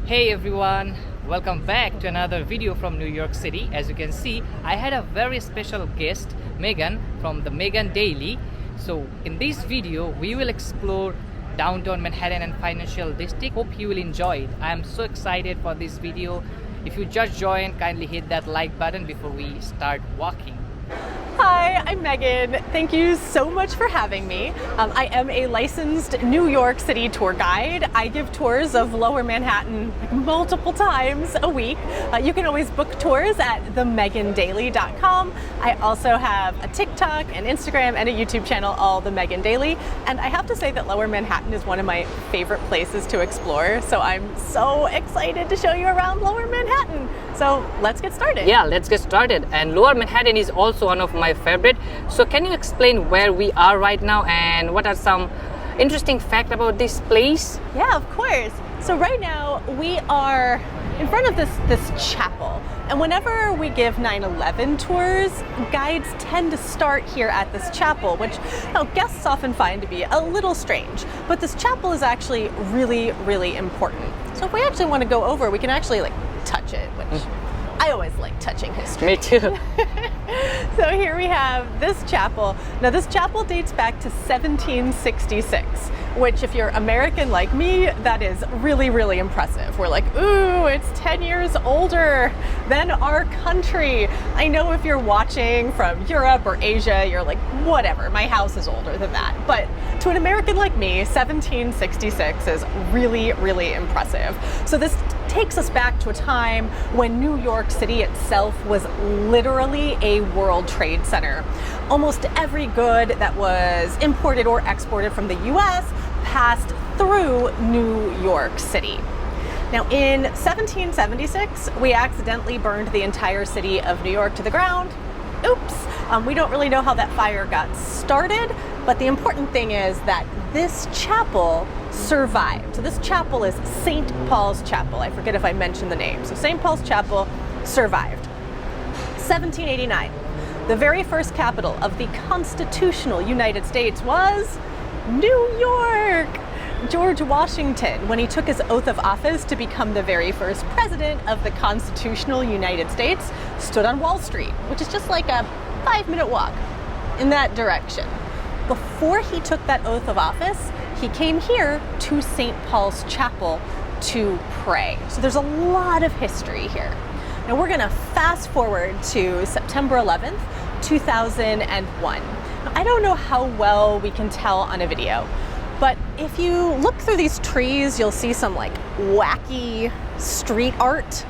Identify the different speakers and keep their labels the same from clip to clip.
Speaker 1: Hey everyone, welcome back to another video from New York City. As you can see, I had a very special guest, Megan from the Megan Daily. So in this video, we will explore downtown Manhattan and financial district. Hope you will enjoy it. I am so excited for this video. If you just joined, kindly hit that like button before we start walking.
Speaker 2: Hi, I'm Megan. Thank you so much for having me. I am a licensed New York City tour guide. I give tours of Lower Manhattan multiple times a week. You can always book tours at themegandaily.com. I also have a TikTok, an Instagram, and a YouTube channel, all The Megan Daily. And I have to say that Lower Manhattan is one of my favorite places to explore. So I'm so excited to show you around Lower Manhattan. So let's get started.
Speaker 1: Yeah, let's get started. And Lower Manhattan is also one of my favorite. So can you explain where we are right now and what are some interesting facts about this place?
Speaker 2: Yeah, of course. So right now we are in front of this chapel. And whenever we give 9/11 tours, guides tend to start here at this chapel, which guests often find to be a little strange. But this chapel is actually really, really important. So if we actually want to go over, we can actually touch it, which I always like touching history.
Speaker 1: Me too.
Speaker 2: So here we have this chapel. Now this chapel dates back to 1766, which if you're American like me, that is really, really impressive. We're like, ooh, it's 10 years older than our country. I know if you're watching from Europe or Asia, you're like, whatever, my house is older than that. But to an American like me, 1766 is really, really impressive. So this takes us back to a time when New York City itself was literally a World Trade Center. Almost every good that was imported or exported from the US passed through New York City. Now in 1776, we accidentally burned the entire city of New York to the ground. Oops, we don't really know how that fire got started, but the important thing is that this chapel survived. So this chapel is St. Paul's Chapel. I forget if I mentioned the name. So St. Paul's Chapel survived. 1789, the very first capital of the constitutional United States was New York. George Washington, when he took his oath of office to become the very first president of the constitutional United States, stood on Wall Street, which is just like a 5-minute walk in that direction. Before he took that oath of office, he came here to St. Paul's Chapel to pray. So there's a lot of history here. Now we're gonna fast forward to September 11th, 2001. Now, I don't know how well we can tell on a video, but if you look through these trees, you'll see some wacky street art.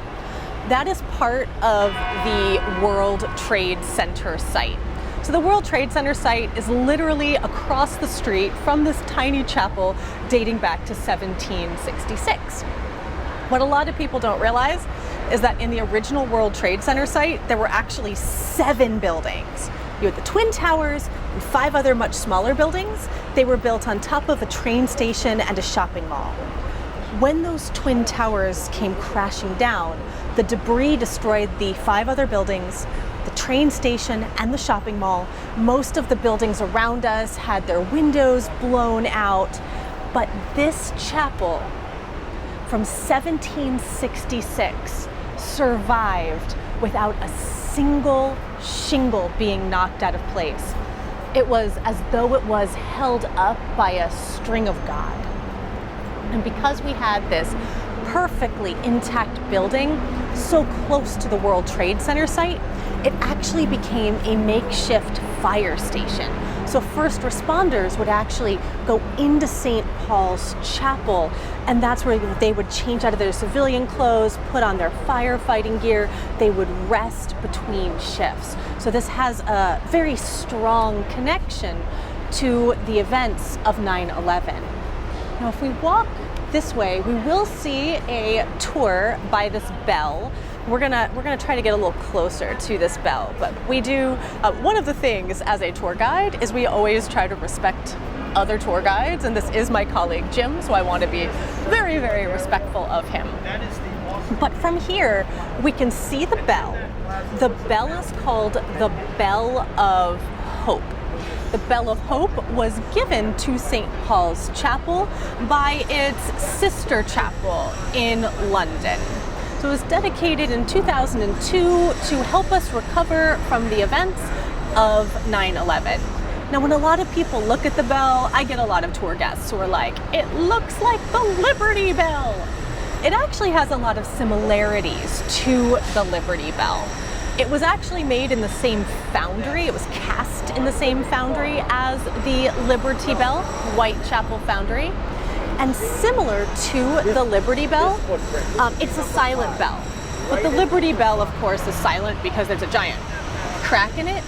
Speaker 2: That is part of the World Trade Center site. So the World Trade Center site is literally across the street from this tiny chapel dating back to 1766. What a lot of people don't realize is that in the original World Trade Center site, there were actually 7 buildings. You had the Twin Towers and 5 other much smaller buildings. They were built on top of a train station and a shopping mall. When those Twin Towers came crashing down, the debris destroyed the 5 other buildings, the train station, and the shopping mall. Most of the buildings around us had their windows blown out, but this chapel from 1766 survived without a single shingle being knocked out of place. It was as though it was held up by a string of God. And because we had this perfectly intact building so close to the World Trade Center site, it actually became a makeshift fire station. So first responders would actually go into St. Paul's Chapel, and that's where they would change out of their civilian clothes, put on their firefighting gear. They would rest between shifts. So this has a very strong connection to the events of 9/11. Now, if we walk this way, we will see a tour by this bell. We're gonna try to get a little closer to this bell, but we do, one of the things as a tour guide is we always try to respect other tour guides, and this is my colleague Jim, so I want to be very, very respectful of him. But from here, we can see the bell. The bell is called the Bell of Hope. the Bell of Hope was given to St. Paul's Chapel by its sister chapel in London. So it was dedicated in 2002 to help us recover from the events of 9/11. Now, when a lot of people look at the bell, I get a lot of tour guests who are like, it looks like the Liberty Bell. It actually has a lot of similarities to the Liberty Bell. It was actually made in the same foundry. It was cast in the same foundry as the Liberty Bell, Whitechapel Foundry. And similar to the Liberty Bell, it's a silent bell. But the Liberty Bell, of course, is silent because there's a giant crack in it.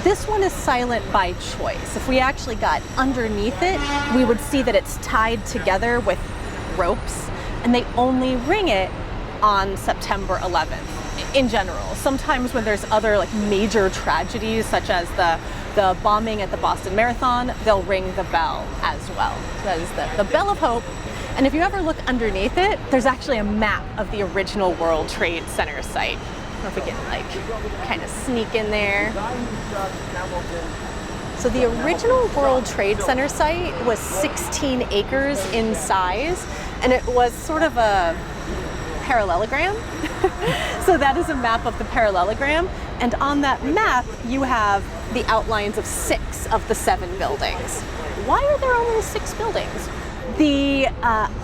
Speaker 2: This one is silent by choice. If we actually got underneath it, we would see that it's tied together with ropes, and they only ring it on September 11th. In general, sometimes when there's other like major tragedies, such as the bombing at the Boston Marathon, they'll ring the bell as well. So that is the Bell of Hope. And if you ever look underneath it, there's actually a map of the original World Trade Center site. I don't know if we can like kind of sneak in there. So the original World Trade Center site was 16 acres in size, and it was sort of a parallelogram. So that is a map of the parallelogram, and on that map you have the outlines of 6 of the 7 buildings. Why are there only 6 buildings? The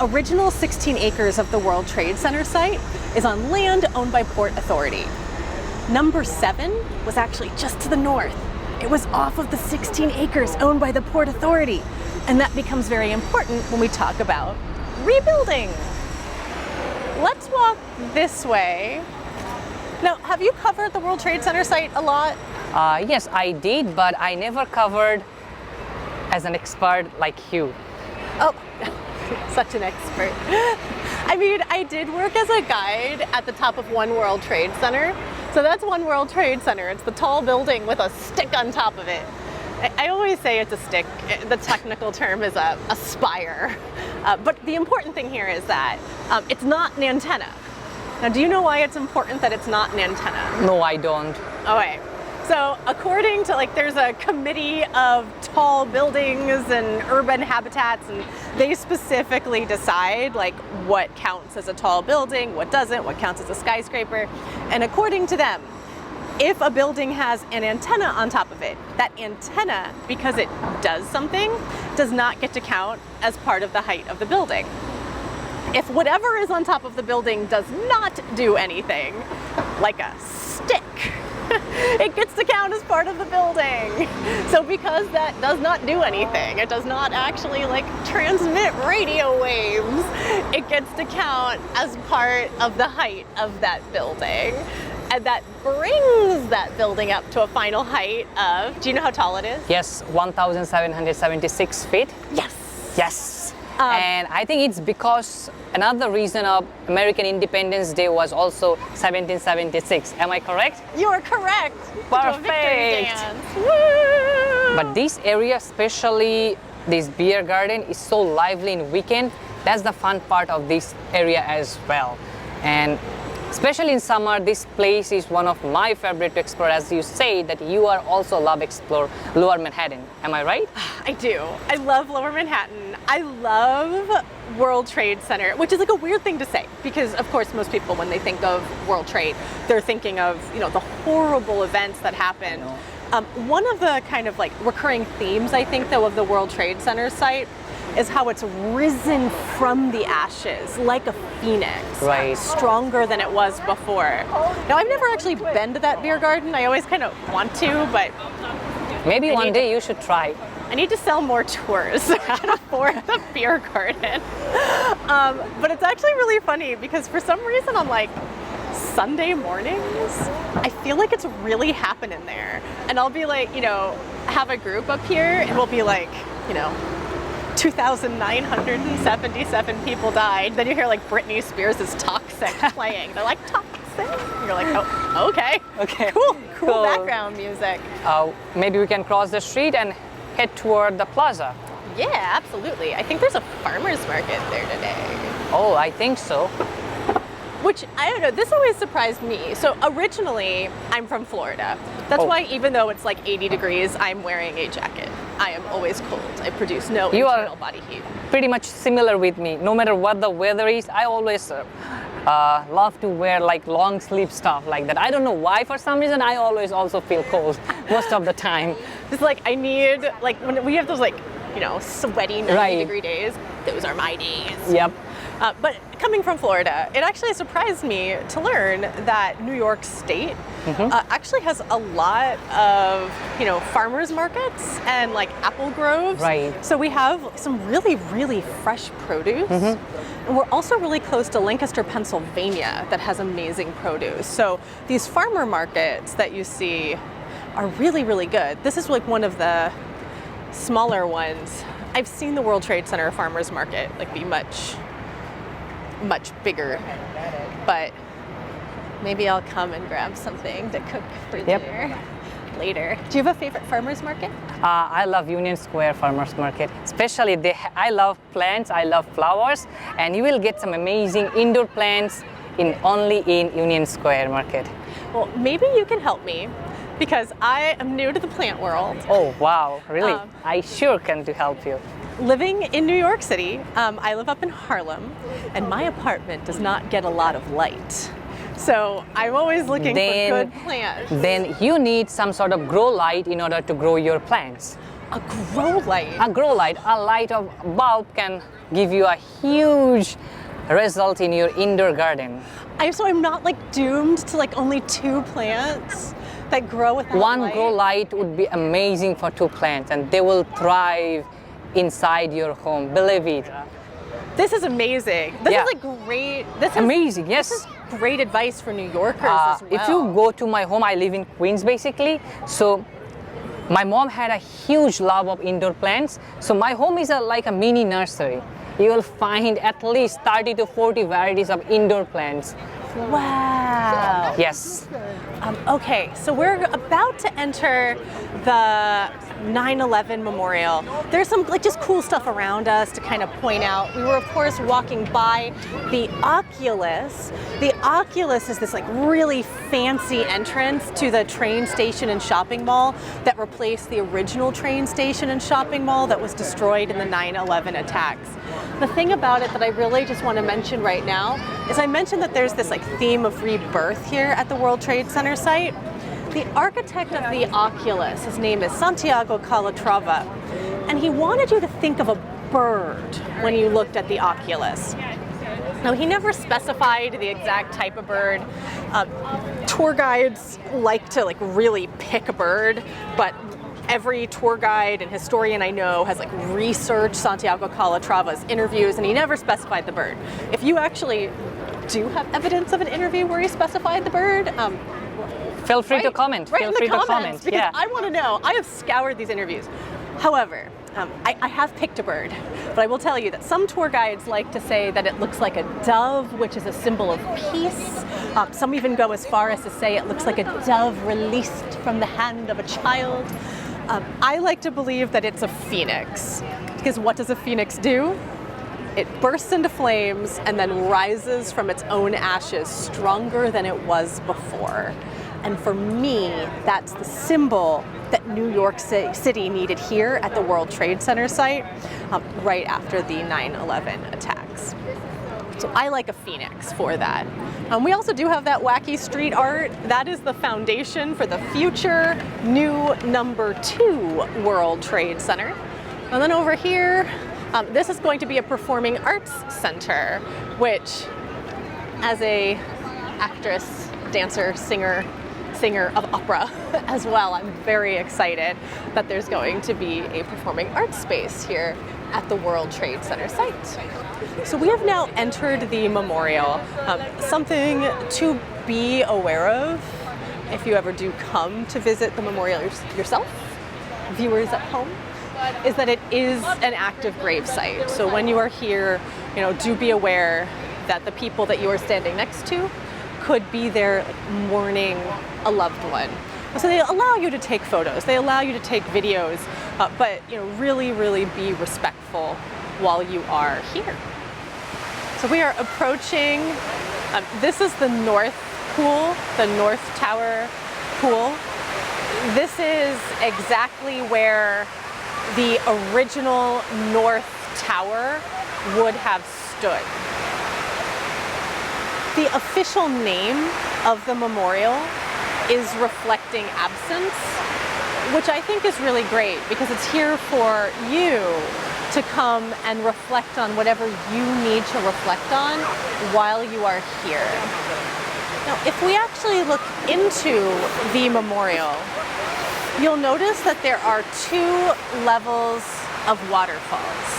Speaker 2: original 16 acres of the World Trade Center site is on land owned by Port Authority. Number 7 was actually just to the north. It was off of the 16 acres owned by the Port Authority, and that becomes very important when we talk about rebuilding. Let's walk this way. Now, have you covered the World Trade Center site a lot?
Speaker 1: Yes, I did, but I never covered as an expert like you.
Speaker 2: Oh, such an expert. I mean, I did work as a guide at the top of One World Trade Center. So that's One World Trade Center. It's the tall building with a stick on top of it. I always say it's a stick. The technical term is a spire. But the important thing here is that it's not an antenna. Now, do you know why it's important that it's not an antenna?
Speaker 1: No, I don't.
Speaker 2: Okay. So according to, like, there's a committee of tall buildings and urban habitats, and they specifically decide like what counts as a tall building, what doesn't, what counts as a skyscraper. And according to them, if a building has an antenna on top of it, that antenna, because it does something, does not get to count as part of the height of the building. If whatever is on top of the building does not do anything, like a stick, it gets to count as part of the building. So because that does not do anything, it does not actually like transmit radio waves, it gets to count as part of the height of that building. And that brings that building up to a final height of, do you know how tall it is?
Speaker 1: Yes, 1,776 feet.
Speaker 2: Yes.
Speaker 1: Yes. And I think it's because another reason of American Independence Day was also 1776. Am I correct?
Speaker 2: You are correct.
Speaker 1: Perfect.
Speaker 2: Woo!
Speaker 1: But this area, especially this beer garden, is so lively in weekend. That's the fun part of this area as well. And especially in summer, this place is one of my favorite to explore. As you say that you are also love explore Lower Manhattan. Am I right?
Speaker 2: I do. I love Lower Manhattan. I love World Trade Center, which is like a weird thing to say because of course most people when they think of World Trade, they're thinking of, you know, the horrible events that happened. One of the kind of like recurring themes I think though of the World Trade Center site is how it's risen from the ashes like a phoenix,
Speaker 1: right?
Speaker 2: Stronger than it was before. Now, I've never actually been to that beer garden. I always kind of want to, but
Speaker 1: maybe one day you should try.
Speaker 2: I need to sell more tours so I can afford the beer garden. But it's actually really funny because for some reason on like Sunday mornings, I feel like it's really happening there. And I'll be like, you know, have a group up here and we'll be like, you know, 2,977 people died. Then you hear like Britney Spears' Toxic playing. They're like, Toxic? And you're like, oh, okay.
Speaker 1: Okay.
Speaker 2: Cool background music.
Speaker 1: Maybe we can cross the street and head toward the plaza.
Speaker 2: Yeah, absolutely. I think there's a farmer's market there today.
Speaker 1: Oh, I think so.
Speaker 2: Which, I don't know, this always surprised me. So originally, I'm from Florida. That's why even though it's like 80 degrees, I'm wearing a jacket. I am always cold. I produce no
Speaker 1: You are-
Speaker 2: internal body heat.
Speaker 1: Pretty much similar with me. No matter what the weather is, I always love to wear like long sleeve stuff like that. I don't know why, for some reason I always also feel cold most of the time.
Speaker 2: It's like I need, like when we have those like, you know, sweaty 90-degree days, those are my days.
Speaker 1: Yep.
Speaker 2: But coming from Florida, it actually surprised me to learn that New York State actually has a lot of, you know, farmers markets and like apple groves.
Speaker 1: Right.
Speaker 2: So we have some really, really fresh produce. And we're also really close to Lancaster, Pennsylvania, that has amazing produce. So these farmer markets that you see are really, really good. This is like one of the smaller ones. I've seen the World Trade Center Farmers Market like be much bigger, but maybe I'll come and grab something to cook for dinner later. Do you have a favorite farmers market?
Speaker 1: I love Union Square Farmers Market, especially I love plants, I love flowers, and you will get some amazing indoor plants only in Union Square Market.
Speaker 2: Well, maybe you can help me because I am new to the plant world.
Speaker 1: Oh wow, really? I sure can to help you.
Speaker 2: Living in New York City, I live up in Harlem, and my apartment does not get a lot of light. So I'm always looking for good plants.
Speaker 1: Then you need some sort of grow light in order to grow your plants.
Speaker 2: A grow light?
Speaker 1: A grow light, a light of bulb can give you a huge result in your indoor garden.
Speaker 2: So I'm not like doomed to like only 2 plants that grow without
Speaker 1: One
Speaker 2: light?
Speaker 1: grow light would be amazing for 2 plants, and they will thrive inside your home, believe it.
Speaker 2: This is amazing. This is like great.
Speaker 1: Amazing, yes.
Speaker 2: This is great advice for New Yorkers as well.
Speaker 1: If you go to my home, I live in Queens basically. So my mom had a huge love of indoor plants. So my home is like a mini nursery. You will find at least 30 to 40 varieties of indoor plants.
Speaker 2: Wow.
Speaker 1: Yes.
Speaker 2: Okay, so we're about to enter the 9/11 memorial. There's some like just cool stuff around us to kind of point out. We were of course walking by the Oculus. The Oculus is this like really fancy entrance to the train station and shopping mall that replaced the original train station and shopping mall that was destroyed in the 9/11 attacks. The thing about it that I really just want to mention right now is I mentioned that there's this like theme of rebirth here at the World Trade Center site. The architect of the Oculus, his name is Santiago Calatrava, and he wanted you to think of a bird when you looked at the Oculus. Now, he never specified the exact type of bird. Tour guides like to like really pick a bird, but every tour guide and historian I know has like researched Santiago Calatrava's interviews, and he never specified the bird. If you actually do have evidence of an interview where he specified the bird,
Speaker 1: feel free to comment.
Speaker 2: Right
Speaker 1: Feel
Speaker 2: in
Speaker 1: free
Speaker 2: the
Speaker 1: to
Speaker 2: comments,
Speaker 1: comment.
Speaker 2: because
Speaker 1: Yeah.
Speaker 2: I want to know. I have scoured these interviews. However, I have picked a bird, but I will tell you that some tour guides like to say that it looks like a dove, which is a symbol of peace. Some even go as far as to say it looks like a dove released from the hand of a child. I like to believe that it's a phoenix, because what does a phoenix do? It bursts into flames and then rises from its own ashes stronger than it was before. And for me, that's the symbol that New York City needed here at the World Trade Center site right after the 9/11 attacks. So I like a phoenix for that. We also do have that wacky street art. That is the foundation for the future new #2 World Trade Center. And then over here, this is going to be a performing arts center, which as a actress, dancer, singer of opera as well, I'm very excited that there's going to be a performing arts space here at the World Trade Center site. So we have now entered the memorial. Something to be aware of if you ever do come to visit the memorial yourself, viewers at home, is that it is an active grave site. So when you are here, do be aware that the people that you are standing next to could be there mourning a loved one. So they allow you to take photos, they allow you to take videos, but really, really be respectful while you are here. So we are approaching, this is the North Pool, the North Tower Pool. This is exactly where the original North Tower would have stood. The official name of the memorial is Reflecting Absence, which I think is really great because it's here for you to come and reflect on whatever you need to reflect on while you are here. Now, if we actually look into the memorial, you'll notice that there are 2 levels of waterfalls.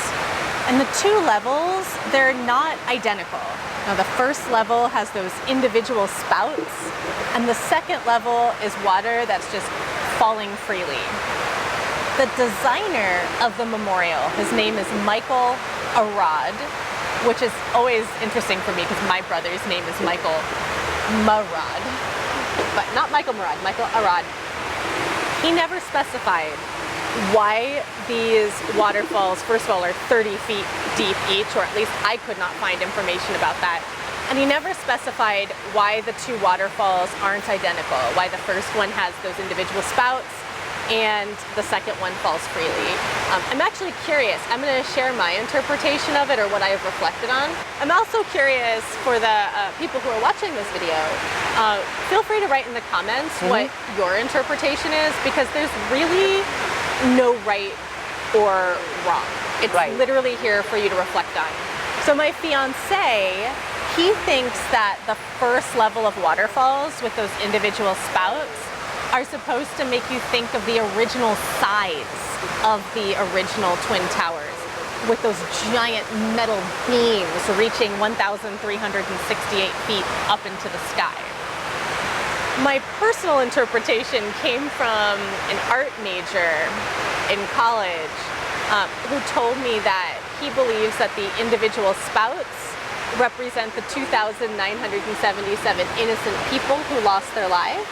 Speaker 2: And the 2 levels, they're not identical. Now, the first level has those individual spouts, and the second level is water that's just falling freely. The designer of the memorial, his name is Michael Arad, which is always interesting for me because my brother's name is Michael Murad, but not Michael Murad, Michael Arad. He never specified why these waterfalls, first of all, are 30 feet deep each, or at least I could not find information about that. And he never specified why the 2 waterfalls aren't identical, why the first one has those individual spouts and the second one falls freely. I'm actually curious. I'm going to share my interpretation of it or what I have reflected on. I'm also curious for the people who are watching this video, feel free to write in the comments what your interpretation is, because there's really no right or wrong. It's literally here for you to reflect on. So my fiance, he thinks that the first level of waterfalls with those individual spouts are supposed to make you think of the original size of the original Twin Towers, with those giant metal beams reaching 1,368 feet up into the sky. My personal interpretation came from an art major in college who told me that he believes that the individual spouts represent the 2,977 innocent people who lost their lives.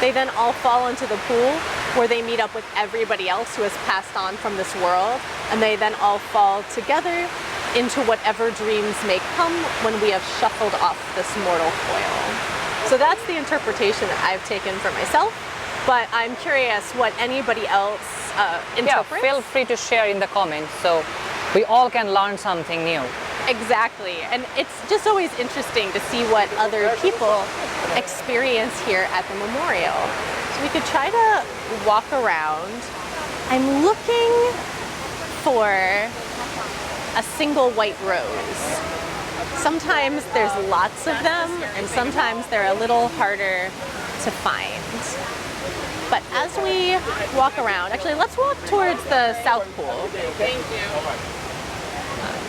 Speaker 2: They then all fall into the pool where they meet up with everybody else who has passed on from this world, and they then all fall together into whatever dreams may come when we have shuffled off this mortal coil. So that's the interpretation that I've taken for myself, but I'm curious what anybody else interprets.
Speaker 1: Yeah, feel free to share in the comments so we all can learn something new.
Speaker 2: Exactly, and it's just always interesting to see what other people experience here at the memorial. So we could try to walk around. I'm looking for a single white rose. Sometimes there's lots of them, and sometimes they're a little harder to find. But as we walk around, actually let's walk towards the South Pool. Thank you.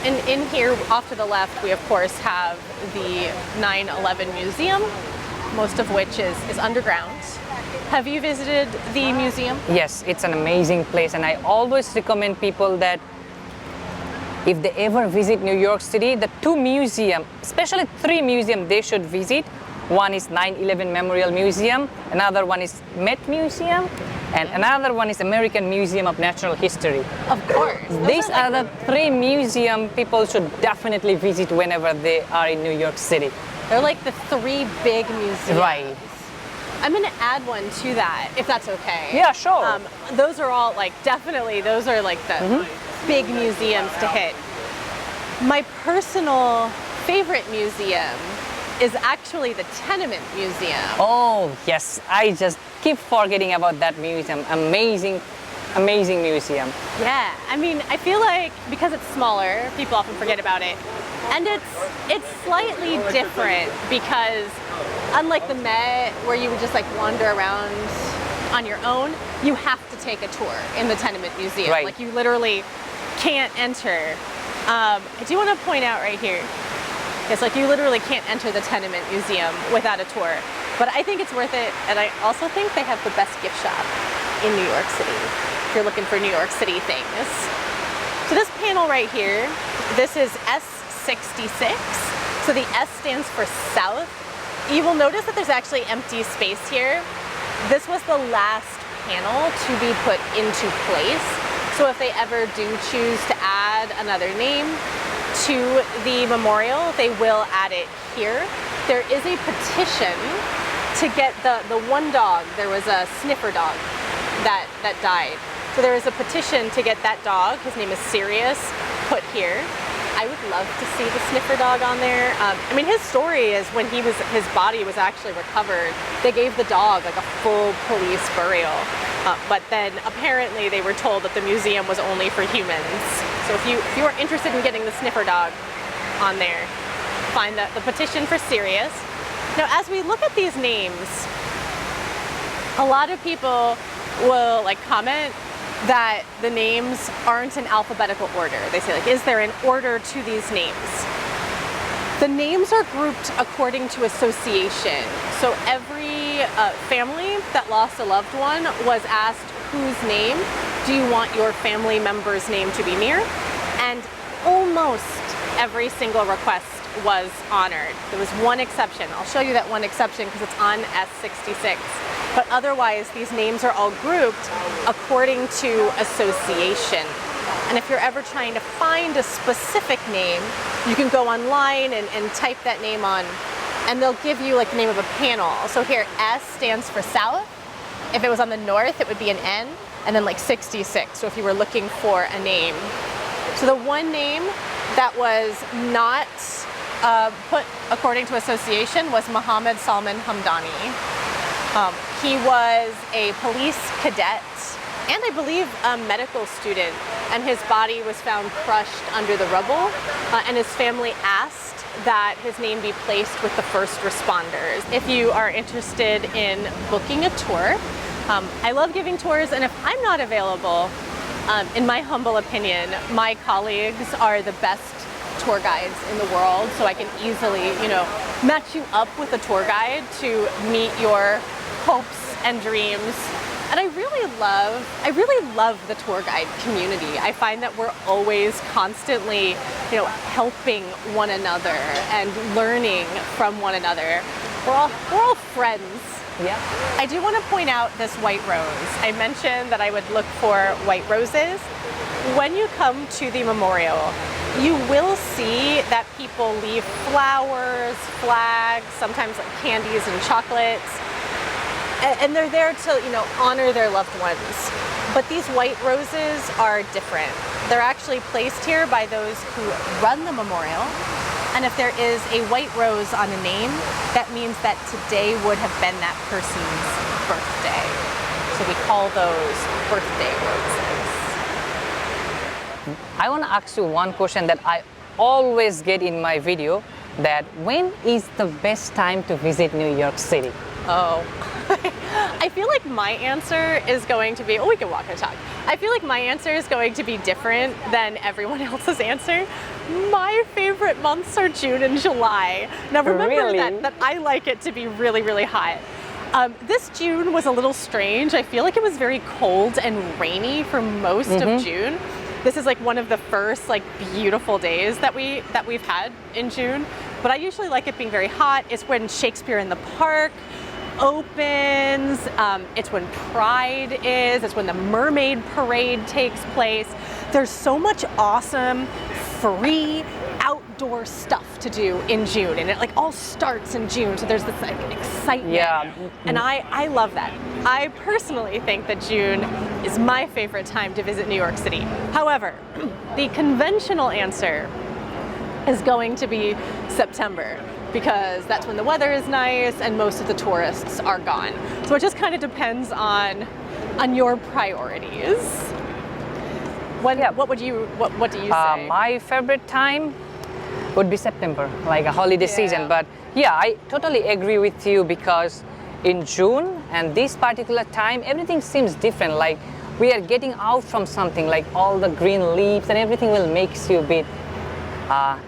Speaker 2: And in here, off to the left, we of course have the 9/11 Museum, most of which is underground. Have you visited the museum?
Speaker 1: Yes, it's an amazing place, and I always recommend people that if they ever visit New York City, the 2 museums, especially 3 museums they should visit. One is 9/11 Memorial Museum, another one is Met Museum, and another one is American Museum of Natural History.
Speaker 2: Of course.
Speaker 1: These are the 3 museums people should definitely visit whenever they are in New York City.
Speaker 2: They're like the 3 big museums.
Speaker 1: Right.
Speaker 2: I'm going to add one to that, if that's okay.
Speaker 1: Yeah, sure.
Speaker 2: Those are all definitely, those are like the big museums to hit. My personal favorite museum is actually the Tenement Museum.
Speaker 1: Oh, yes. I just keep forgetting about that museum. Amazing, amazing museum.
Speaker 2: Yeah, I mean, I feel like because it's smaller, people often forget about it. And it's slightly different because unlike the Met, where you would just wander around on your own, you have to take a tour in the Tenement Museum.
Speaker 1: Right.
Speaker 2: Like you literally can't enter. I do want to point out right here, it's you literally can't enter the Tenement Museum without a tour. But I think it's worth it, and I also think they have the best gift shop in New York City if you're looking for New York City things. So this panel right here, this is S66. So the S stands for South. You will notice that there's actually empty space here. This was the last panel to be put into place. So if they ever do choose to add another name to the memorial, they will add it here. There is a petition to get the one dog. There was a sniffer dog that died. So there is a petition to get that dog, his name is Sirius, put here. I would love to see the sniffer dog on there. I mean, his story is when his body was actually recovered, they gave the dog like a full police burial. But then apparently they were told that the museum was only for humans. So if you are interested in getting the sniffer dog on there, find the petition for Sirius. Now, as we look at these names, a lot of people will like comment that the names aren't in alphabetical order. They say like, is there an order to these names? The names are grouped according to association. So every family that lost a loved one was asked, whose name do you want your family member's name to be near? And almost every single request was honored. There was one exception. I'll show you that one exception because it's on S66. But otherwise, these names are all grouped according to association. And if you're ever trying to find a specific name, you can go online and type that name on, and they'll give you like the name of a panel. So here, S stands for south. If it was on the north, it would be an N, and then like 66. So if you were looking for a name. So the one name that was not put according to association was Muhammad Salman Hamdani. He was a police cadet and I believe a medical student, and his body was found crushed under the rubble, and his family asked that his name be placed with the first responders. If you are interested in booking a tour, I love giving tours, and if I'm not available, in my humble opinion, my colleagues are the best tour guides in the world, so I can easily, match you up with a tour guide to meet your hopes and dreams. And I really love the tour guide community. I find that we're always constantly, helping one another and learning from one another. We're all friends.
Speaker 1: Yeah.
Speaker 2: I do want to point out this white rose. I mentioned that I would look for white roses. When you come to the memorial, you will see that people leave flowers, flags, sometimes like candies and chocolates. And they're there to, honor their loved ones. But these white roses are different. They're actually placed here by those who run the memorial. And if there is a white rose on a name, that means that today would have been that person's birthday. So we call those birthday roses.
Speaker 1: I want to ask you one question that I always get in my video, that when is the best time to visit New York City?
Speaker 2: Oh, I feel like my answer is going to be, we can walk and talk. I feel like my answer is going to be different than everyone else's answer. My favorite months are June and July. Now remember
Speaker 1: Really?
Speaker 2: that I like it to be really, really hot. This June was a little strange. I feel like it was very cold and rainy for most of June. This is like one of the first beautiful days that we've had in June. But I usually like it being very hot. It's when Shakespeare in the Park opens, it's when Pride is, it's when the Mermaid Parade takes place. There's so much awesome, free, outdoor stuff to do in June, and it all starts in June, so there's this excitement.
Speaker 1: Yeah.
Speaker 2: And I love that. I personally think that June is my favorite time to visit New York City. However, the conventional answer is going to be September, because that's when the weather is nice and most of the tourists are gone. So it just kind of depends on your priorities. What do you say?
Speaker 1: My favorite time would be September, like a holiday season. But yeah, I totally agree with you, because in June and this particular time, everything seems different. Like we are getting out from something, like all the green leaves and everything will make you a bit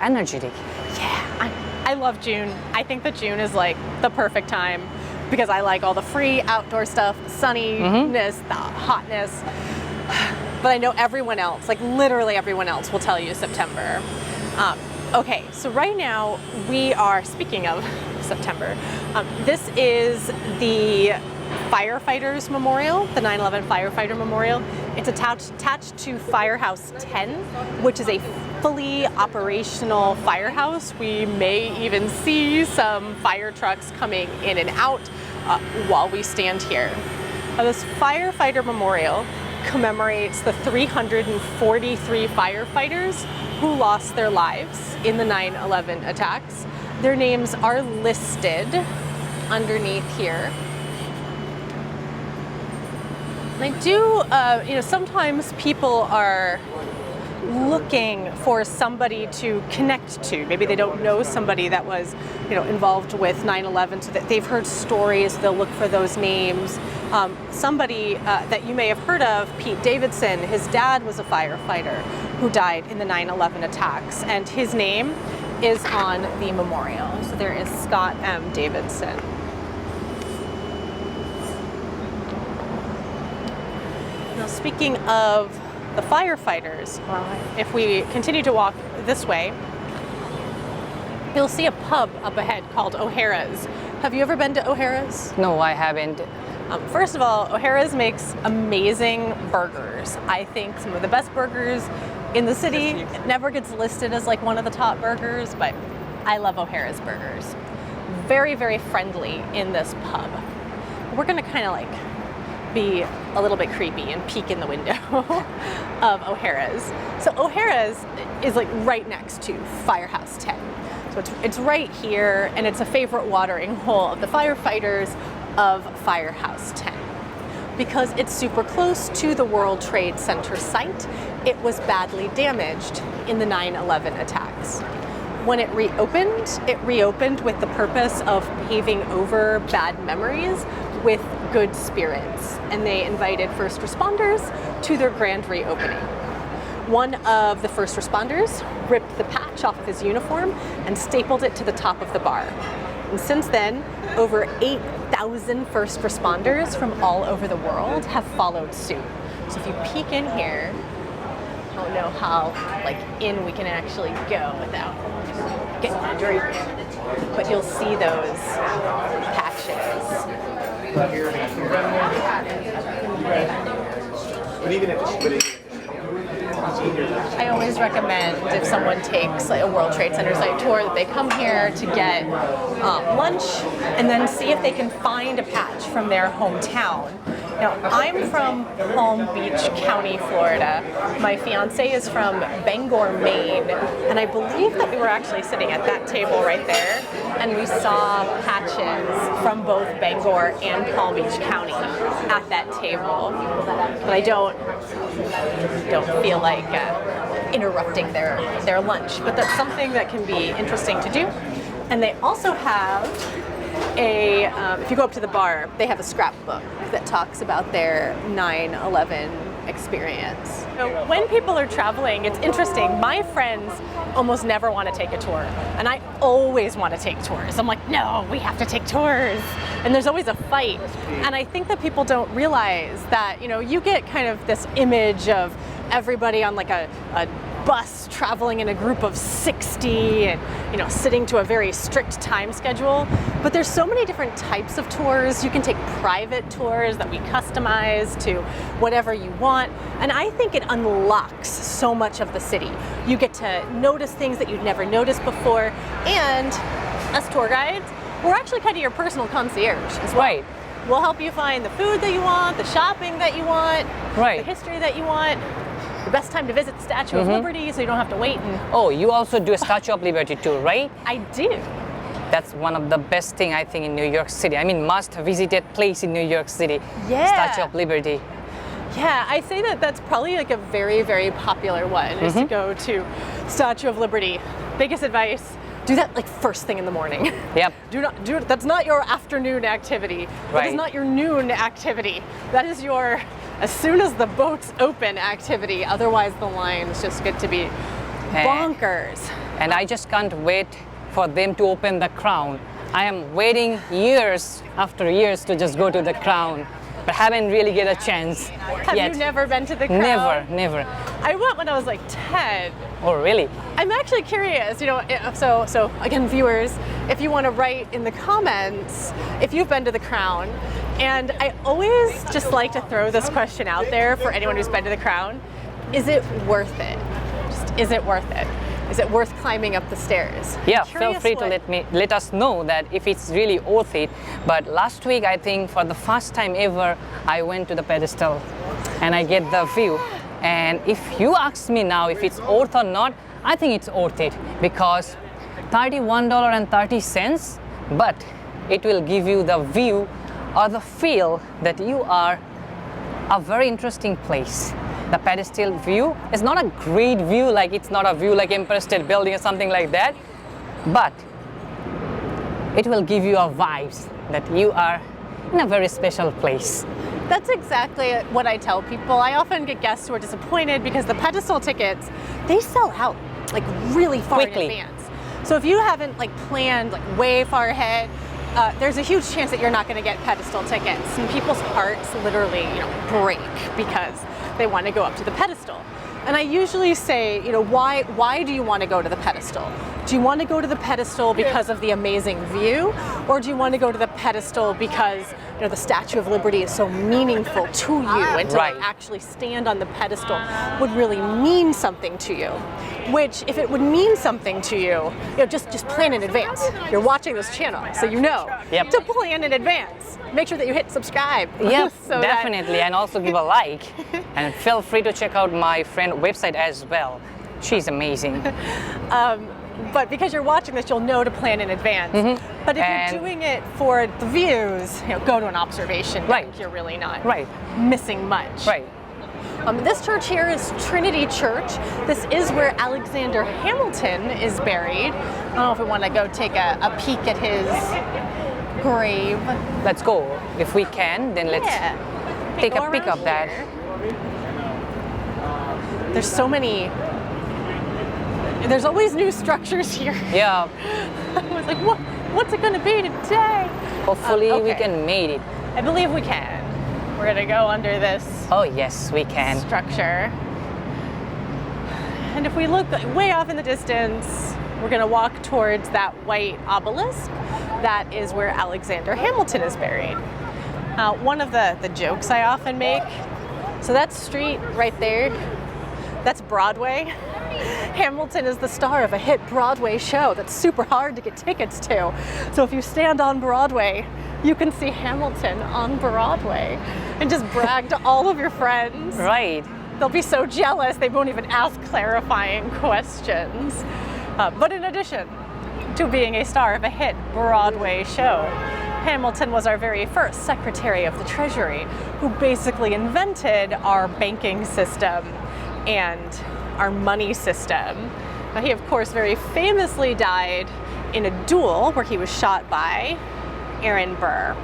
Speaker 1: energetic.
Speaker 2: Yeah, I love June. I think that June is the perfect time because I like all the free outdoor stuff, sunniness, the hotness. But I know everyone else, literally everyone else, will tell you September. Okay, so right now we are, speaking of September, this is the Firefighters Memorial, the 9/11 Firefighter Memorial. It's attached to Firehouse 10, which is a fully operational firehouse. We may even see some fire trucks coming in and out while we stand here. This Firefighter Memorial commemorates the 343 firefighters who lost their lives in the 9/11 attacks. Their names are listed underneath here. I do, sometimes people are looking for somebody to connect to. Maybe they don't know somebody that was, involved with 9/11, so that they've heard stories, they'll look for those names. Somebody that you may have heard of, Pete Davidson, his dad was a firefighter who died in the 9/11 attacks, and his name is on the memorial. So there is Scott M. Davidson. Now, speaking of the firefighters, if we continue to walk this way, you'll see a pub up ahead called O'Hara's. Have you ever been to O'Hara's?
Speaker 1: No, I haven't.
Speaker 2: First of all, O'Hara's makes amazing burgers. I think some of the best burgers in the city. It never gets listed as like one of the top burgers, but I love O'Hara's burgers. Very, very friendly in this pub. We're gonna kind of like be a little bit creepy and peek in the window of O'Hara's. So O'Hara's is like right next to Firehouse 10. So it's right here, and it's a favorite watering hole of the firefighters of Firehouse 10. Because it's super close to the World Trade Center site, it was badly damaged in the 9/11 attacks. When it reopened with the purpose of paving over bad memories with good spirits, and they invited first responders to their grand reopening. One of the first responders ripped the patch off of his uniform and stapled it to the top of the bar. And since then, over 8,000 first responders from all over the world have followed suit. So if you peek in here, I don't know how in we can actually go without getting a drink, but you'll see those patches. I always recommend if someone takes a World Trade Center site tour that they come here to get lunch and then see if they can find a patch from their hometown. Now, I'm from Palm Beach County, Florida. My fiance is from Bangor, Maine, and I believe that we were actually sitting at that table right there, and we saw patches from both Bangor and Palm Beach County at that table. But I don't feel like interrupting their lunch, but that's something that can be interesting to do. And they also have if you go up to the bar, they have a scrapbook that talks about their 9/11 experience. So when people are traveling, it's interesting. My friends almost never want to take a tour, and I always want to take tours. I'm like, no, we have to take tours. And there's always a fight. And I think that people don't realize that, you get kind of this image of everybody on like a bus traveling in a group of 60 and sitting to a very strict time schedule, but there's so many different types of tours. You can take private tours that we customize to whatever you want, and I think it unlocks so much of the city. You get to notice things that you'd never noticed before, and us tour guides, we're actually kind of your personal concierge as well.
Speaker 1: Right.
Speaker 2: We'll help you find the food that you want, the shopping that you want,
Speaker 1: right,
Speaker 2: the history that you want, the best time to visit the Statue of Liberty so you don't have to wait.
Speaker 1: Oh, you also do a Statue of Liberty too, right?
Speaker 2: I do.
Speaker 1: That's one of the best thing I think in New York City. I mean, must visited place in New York City.
Speaker 2: Yeah.
Speaker 1: Statue of Liberty.
Speaker 2: Yeah, I say that's probably like a very, very popular one is to go to Statue of Liberty. Biggest advice, do that like first thing in the morning.
Speaker 1: Yep.
Speaker 2: Do it. That's not your afternoon activity. That is not your noon activity. That is your as soon as the boats open activity. Otherwise the lines just get to be bonkers.
Speaker 1: And I just can't wait for them to open the crown. I am waiting years after years to just go to the crown, but haven't really get a chance
Speaker 2: Have
Speaker 1: yet.
Speaker 2: you never been to the crown?
Speaker 1: Never.
Speaker 2: I went when I was like 10.
Speaker 1: Oh, really?
Speaker 2: I'm actually curious, so again, viewers, if you want to write in the comments if you've been to the crown. And I always just like to throw this question out there for anyone who's been to the crown. Is it worth it? Is it worth it? Is it worth climbing up the stairs?
Speaker 1: Yeah, feel free to let us know that if it's really worth it. But last week, I think for the first time ever, I went to the pedestal and I get the view. And if you ask me now if it's worth or not, I think it's worth it, because $31.30, but it will give you the view or the feel that you are a very interesting place. The pedestal view is not a great view, like it's not a view like Empire State Building or something like that, but it will give you a vibes that you are in a very special place.
Speaker 2: That's exactly what I tell people. I often get guests who are disappointed because the pedestal tickets, they sell out like really far
Speaker 1: quickly
Speaker 2: in advance. So if you haven't like planned like way far ahead, there's a huge chance that you're not going to get pedestal tickets, and people's hearts literally, break because they want to go up to the pedestal. And I usually say, why do you want to go to the pedestal? Do you want to go to the pedestal because of the amazing view, or do you want to go to the pedestal because the Statue of Liberty is so meaningful to you, and to like, actually stand on the pedestal would really mean something to you? Which, if it would mean something to you, just plan in advance. You're watching this channel, so to plan in advance. Make sure that you hit subscribe.
Speaker 1: Yep, so definitely, and also give a like. And feel free to check out my friend website as well. She's amazing.
Speaker 2: But because you're watching this, you'll know to plan in advance. Mm-hmm. But if you're doing it for the views, go to an observation.
Speaker 1: Right.
Speaker 2: You're really not
Speaker 1: missing
Speaker 2: much.
Speaker 1: Right.
Speaker 2: This church here is Trinity Church. This is where Alexander Hamilton is buried. I don't know if we want to go take a peek at his grave.
Speaker 1: Let's go. If we can, then let's take a peek of that.
Speaker 2: There's so many. There's always new structures here.
Speaker 1: Yeah.
Speaker 2: I was like, what's it going to be today?
Speaker 1: Hopefully we can make it.
Speaker 2: I believe we can. We're going to go under this.
Speaker 1: Oh yes, we can.
Speaker 2: Structure. And if we look way off in the distance, we're going to walk towards that white obelisk. That is where Alexander Hamilton is buried. One of the jokes I often make, so that street right there, that's Broadway. Hamilton is the star of a hit Broadway show that's super hard to get tickets to. So if you stand on Broadway, you can see Hamilton on Broadway and just brag to all of your friends.
Speaker 1: Right.
Speaker 2: They'll be so jealous they won't even ask clarifying questions. But in addition to being a star of a hit Broadway show, Hamilton was our very first Secretary of the Treasury, who basically invented our banking system and our money system. Now, he, of course, very famously died in a duel where he was shot by Aaron Burr.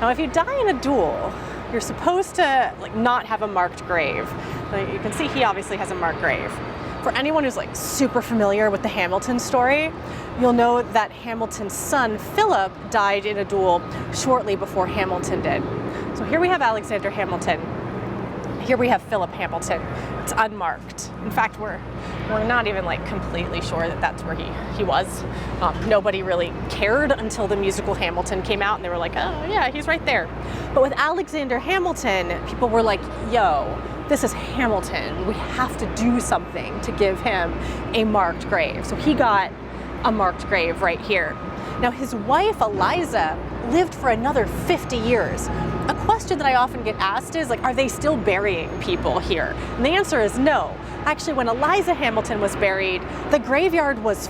Speaker 2: Now, if you die in a duel, you're supposed to not have a marked grave. You can see he obviously has a marked grave. For anyone who's super familiar with the Hamilton story, you'll know that Hamilton's son, Philip, died in a duel shortly before Hamilton did. So here we have Alexander Hamilton. Here we have Philip Hamilton. It's unmarked. In fact, we're not even completely sure that that's where he was. Nobody really cared until the musical Hamilton came out, and they were like, oh yeah, he's right there. But with Alexander Hamilton, people were like, yo, this is Hamilton. We have to do something to give him a marked grave. So he got a marked grave right here. Now, his wife, Eliza, lived for another 50 years. A question that I often get asked is, are they still burying people here? And the answer is no. Actually, when Eliza Hamilton was buried, the graveyard was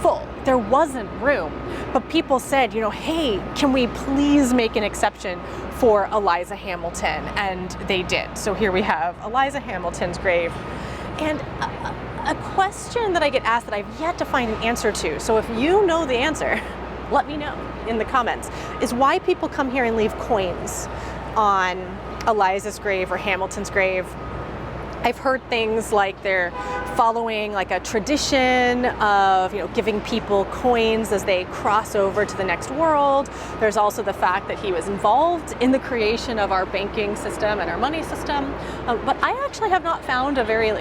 Speaker 2: full. There wasn't room. But people said, hey, can we please make an exception for Eliza Hamilton? And they did. So here we have Eliza Hamilton's grave. And a question that I get asked that I've yet to find an answer to, so if you know the answer, let me know in the comments, is why people come here and leave coins on Eliza's grave or Hamilton's grave. I've heard things like they're following a tradition of giving people coins as they cross over to the next world. There's also the fact that he was involved in the creation of our banking system and our money system. But I actually have not found a very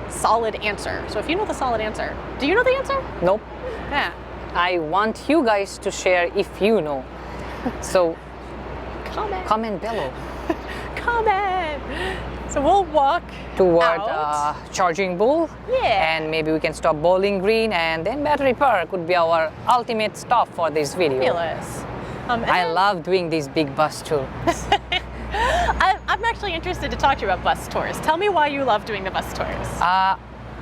Speaker 2: solid answer. So if you know the solid answer, do you know the answer?
Speaker 1: Nope.
Speaker 2: Yeah.
Speaker 1: I want you guys to share if you know. So comment below.
Speaker 2: Comment. So we'll walk
Speaker 1: toward
Speaker 2: out.
Speaker 1: Charging Bull.
Speaker 2: Yeah.
Speaker 1: And maybe we can stop Bowling Green, and then Battery Park would be our ultimate stop for this video.
Speaker 2: Fabulous.
Speaker 1: I love doing these big bus tours.
Speaker 2: I'm actually interested to talk to you about bus tours. Tell me why you love doing the bus tours.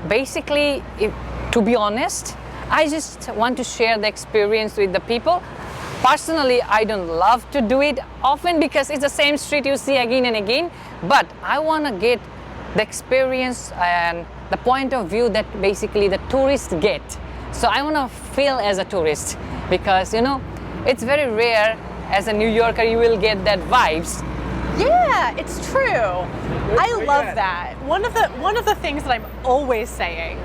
Speaker 3: Basically, to be honest, I just want to share the experience with the people. Personally, I don't love to do it often because it's the same street you see again and again, but I want to get the experience and the point of view that basically the tourists get. So I want to feel as a tourist because, you know, it's very rare as a New Yorker you will get that vibes.
Speaker 2: Yeah, it's true. I love that. One of the things that I'm always saying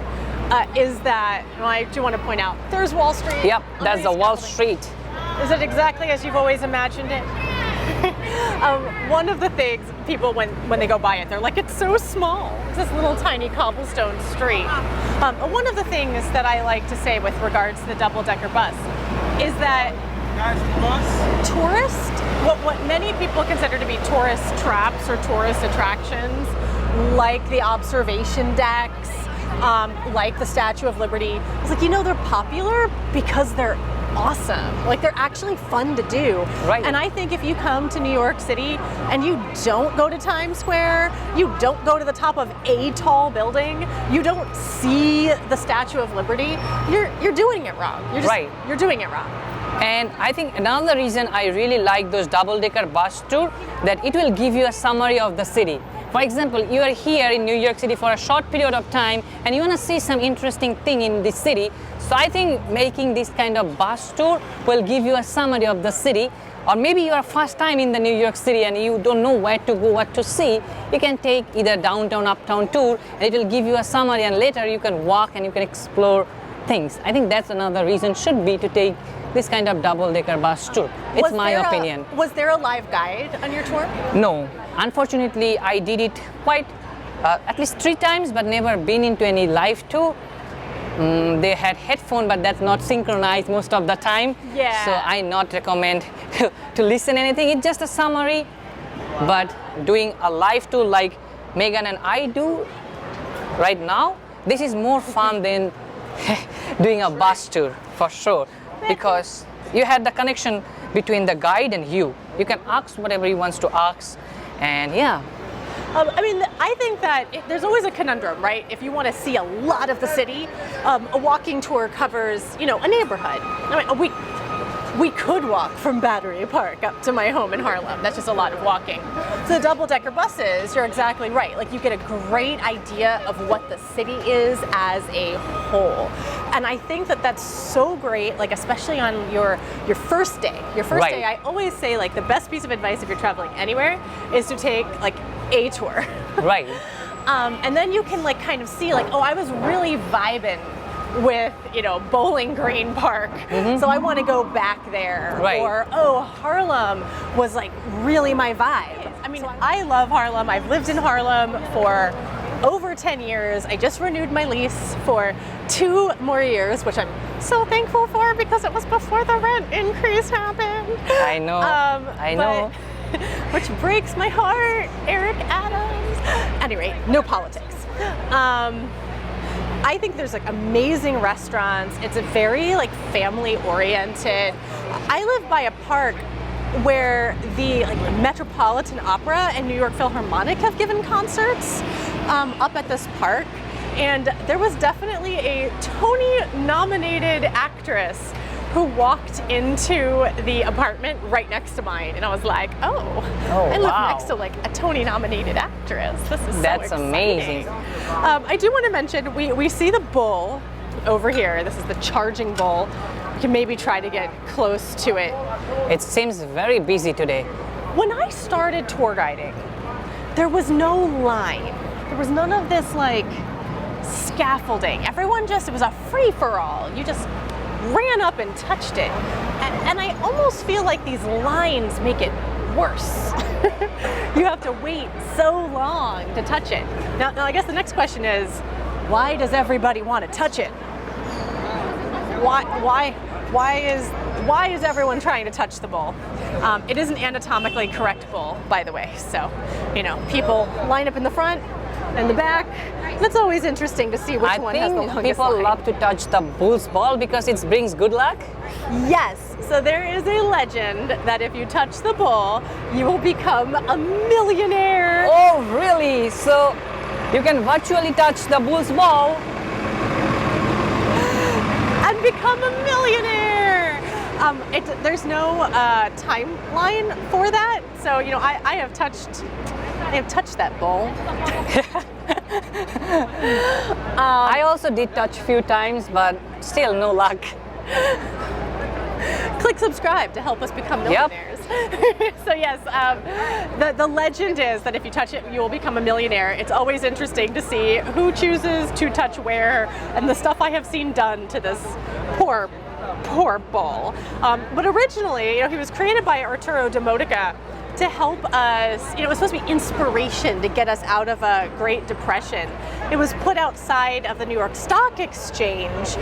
Speaker 2: is that, well, I do want to point out, there's Wall Street.
Speaker 3: Yep, that's the Wall Street.
Speaker 2: Is it exactly as you've always imagined it? One of the things people, when they go by it, they're like, it's so small. It's this little tiny cobblestone street. One of the things that I like to say with regards to the double-decker bus is that tourist, what many people consider to be tourist traps or tourist attractions, like the observation decks, like the Statue of Liberty, it's like, you know, they're popular because they're awesome. Like, they're actually fun to do.
Speaker 3: Right.
Speaker 2: And I think if you come to New York City and you don't go to Times Square, you don't go to the top of a tall building, you don't see the Statue of Liberty, you're doing it wrong. You're doing it wrong.
Speaker 3: And I think another reason I really like those double-decker bus tour, that it will give you a summary of the city. For example, you are here in New York City for a short period of time and you want to see some interesting thing in this city. So I think making this kind of bus tour will give you a summary of the city. Or maybe you are first time in the New York City and you don't know where to go, what to see. You can take either downtown, uptown tour and it will give you a summary, and later you can walk and you can explore things. I think that's another reason should be to take this kind of double-decker bus tour. It's my opinion.
Speaker 2: Was there a live guide on your tour?
Speaker 3: No. Unfortunately, I did it quite at least 3 times, but never been into any live tour. They had headphone, but that's not synchronized most of the time.
Speaker 2: Yeah.
Speaker 3: So I not recommend to listen anything. It's just a summary. But doing a live tour like Megan and I do right now, this is more fun than doing a bus tour for sure, because you had the connection between the guide and you. You can ask whatever he wants to ask, and yeah.
Speaker 2: I mean, I think that there's always a conundrum, right? If you want to see a lot of the city, a walking tour covers, you know, a neighborhood. I mean, we could walk from Battery Park up to my home in Harlem. That's just a lot of walking. So the double-decker buses, you're exactly right. Like, you get a great idea of what the city is as a whole. And I think that that's so great, like, especially on your first day. Your first day, I always say, like, the best piece of advice if you're traveling anywhere is to take, like, a tour.
Speaker 3: Right.
Speaker 2: And then you can, like, kind of see, like, oh, I was really vibing with, you know, Bowling Green Park, so I want to go back there.
Speaker 3: Right.
Speaker 2: Or, oh, Harlem was like really my vibe. I mean, I love Harlem. I've lived in Harlem for over 10 years. I just renewed my lease for 2 more years, which I'm so thankful for because it was before the rent increase happened.
Speaker 3: I know. I know.
Speaker 2: Which breaks my heart, Eric Adams. Anyway, no politics. I think there's like amazing restaurants. It's a very like family oriented. I live by a park where the Metropolitan Opera and New York Philharmonic have given concerts up at this park. And there was definitely a Tony-nominated actress who walked into the apartment right next to mine, and I was like, oh I live next to like a Tony-nominated actress. This is
Speaker 3: That's
Speaker 2: so
Speaker 3: amazing.
Speaker 2: I do want to mention, we see the bull over here. This is the charging bull. You can maybe try to get close to it.
Speaker 3: It seems very busy today.
Speaker 2: When I started tour guiding, there was no line. There was none of this like scaffolding. Everyone just, it was a free-for-all. You just ran up and touched it. And I almost feel like these lines make it worse. You have to wait so long to touch it. Now I guess the next question is, why does everybody want to touch it? Why is everyone trying to touch the bull? It is an anatomically correct bull, by the way. So, you know, people line up in the front and the back. It's always interesting to see which one has the longest line.
Speaker 3: People love to touch the bull's ball because it brings good luck.
Speaker 2: Yes. So there is a legend that if you touch the bull, you will become a millionaire.
Speaker 3: Oh, really? So you can virtually touch the bull's ball.
Speaker 2: And become a millionaire. There's no timeline for that. So I have touched that bull.
Speaker 3: I also did touch a few times, but still no luck.
Speaker 2: Click subscribe to help us become millionaires. So yes, the legend is that if you touch it, you will become a millionaire. It's always interesting to see who chooses to touch where, and the stuff I have seen done to this poor bull. But originally, he was created by Arturo Demodica to help us. It was supposed to be inspiration to get us out of a Great Depression. It was put outside of the New York Stock Exchange,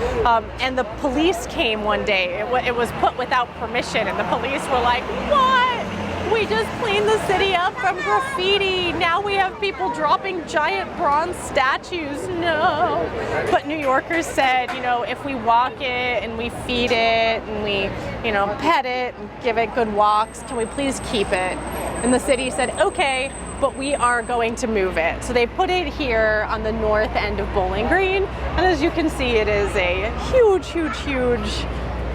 Speaker 2: and the police came one day. It was put without permission, and the police were like, "What? We just cleaned the city up from graffiti. Now we have people dropping giant bronze statues. No." But New Yorkers said, if we walk it and we feed it and we, pet it and give it good walks, can we please keep it? And the city said, okay, but we are going to move it. So they put it here on the north end of Bowling Green. And as you can see, it is a huge, huge, huge,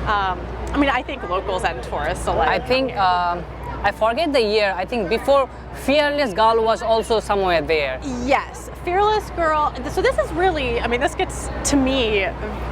Speaker 2: I think locals and tourists alike.
Speaker 3: I think, I forget the year, I think before Fearless Girl was also somewhere there.
Speaker 2: Yes, Fearless Girl. So this is really, this gets to me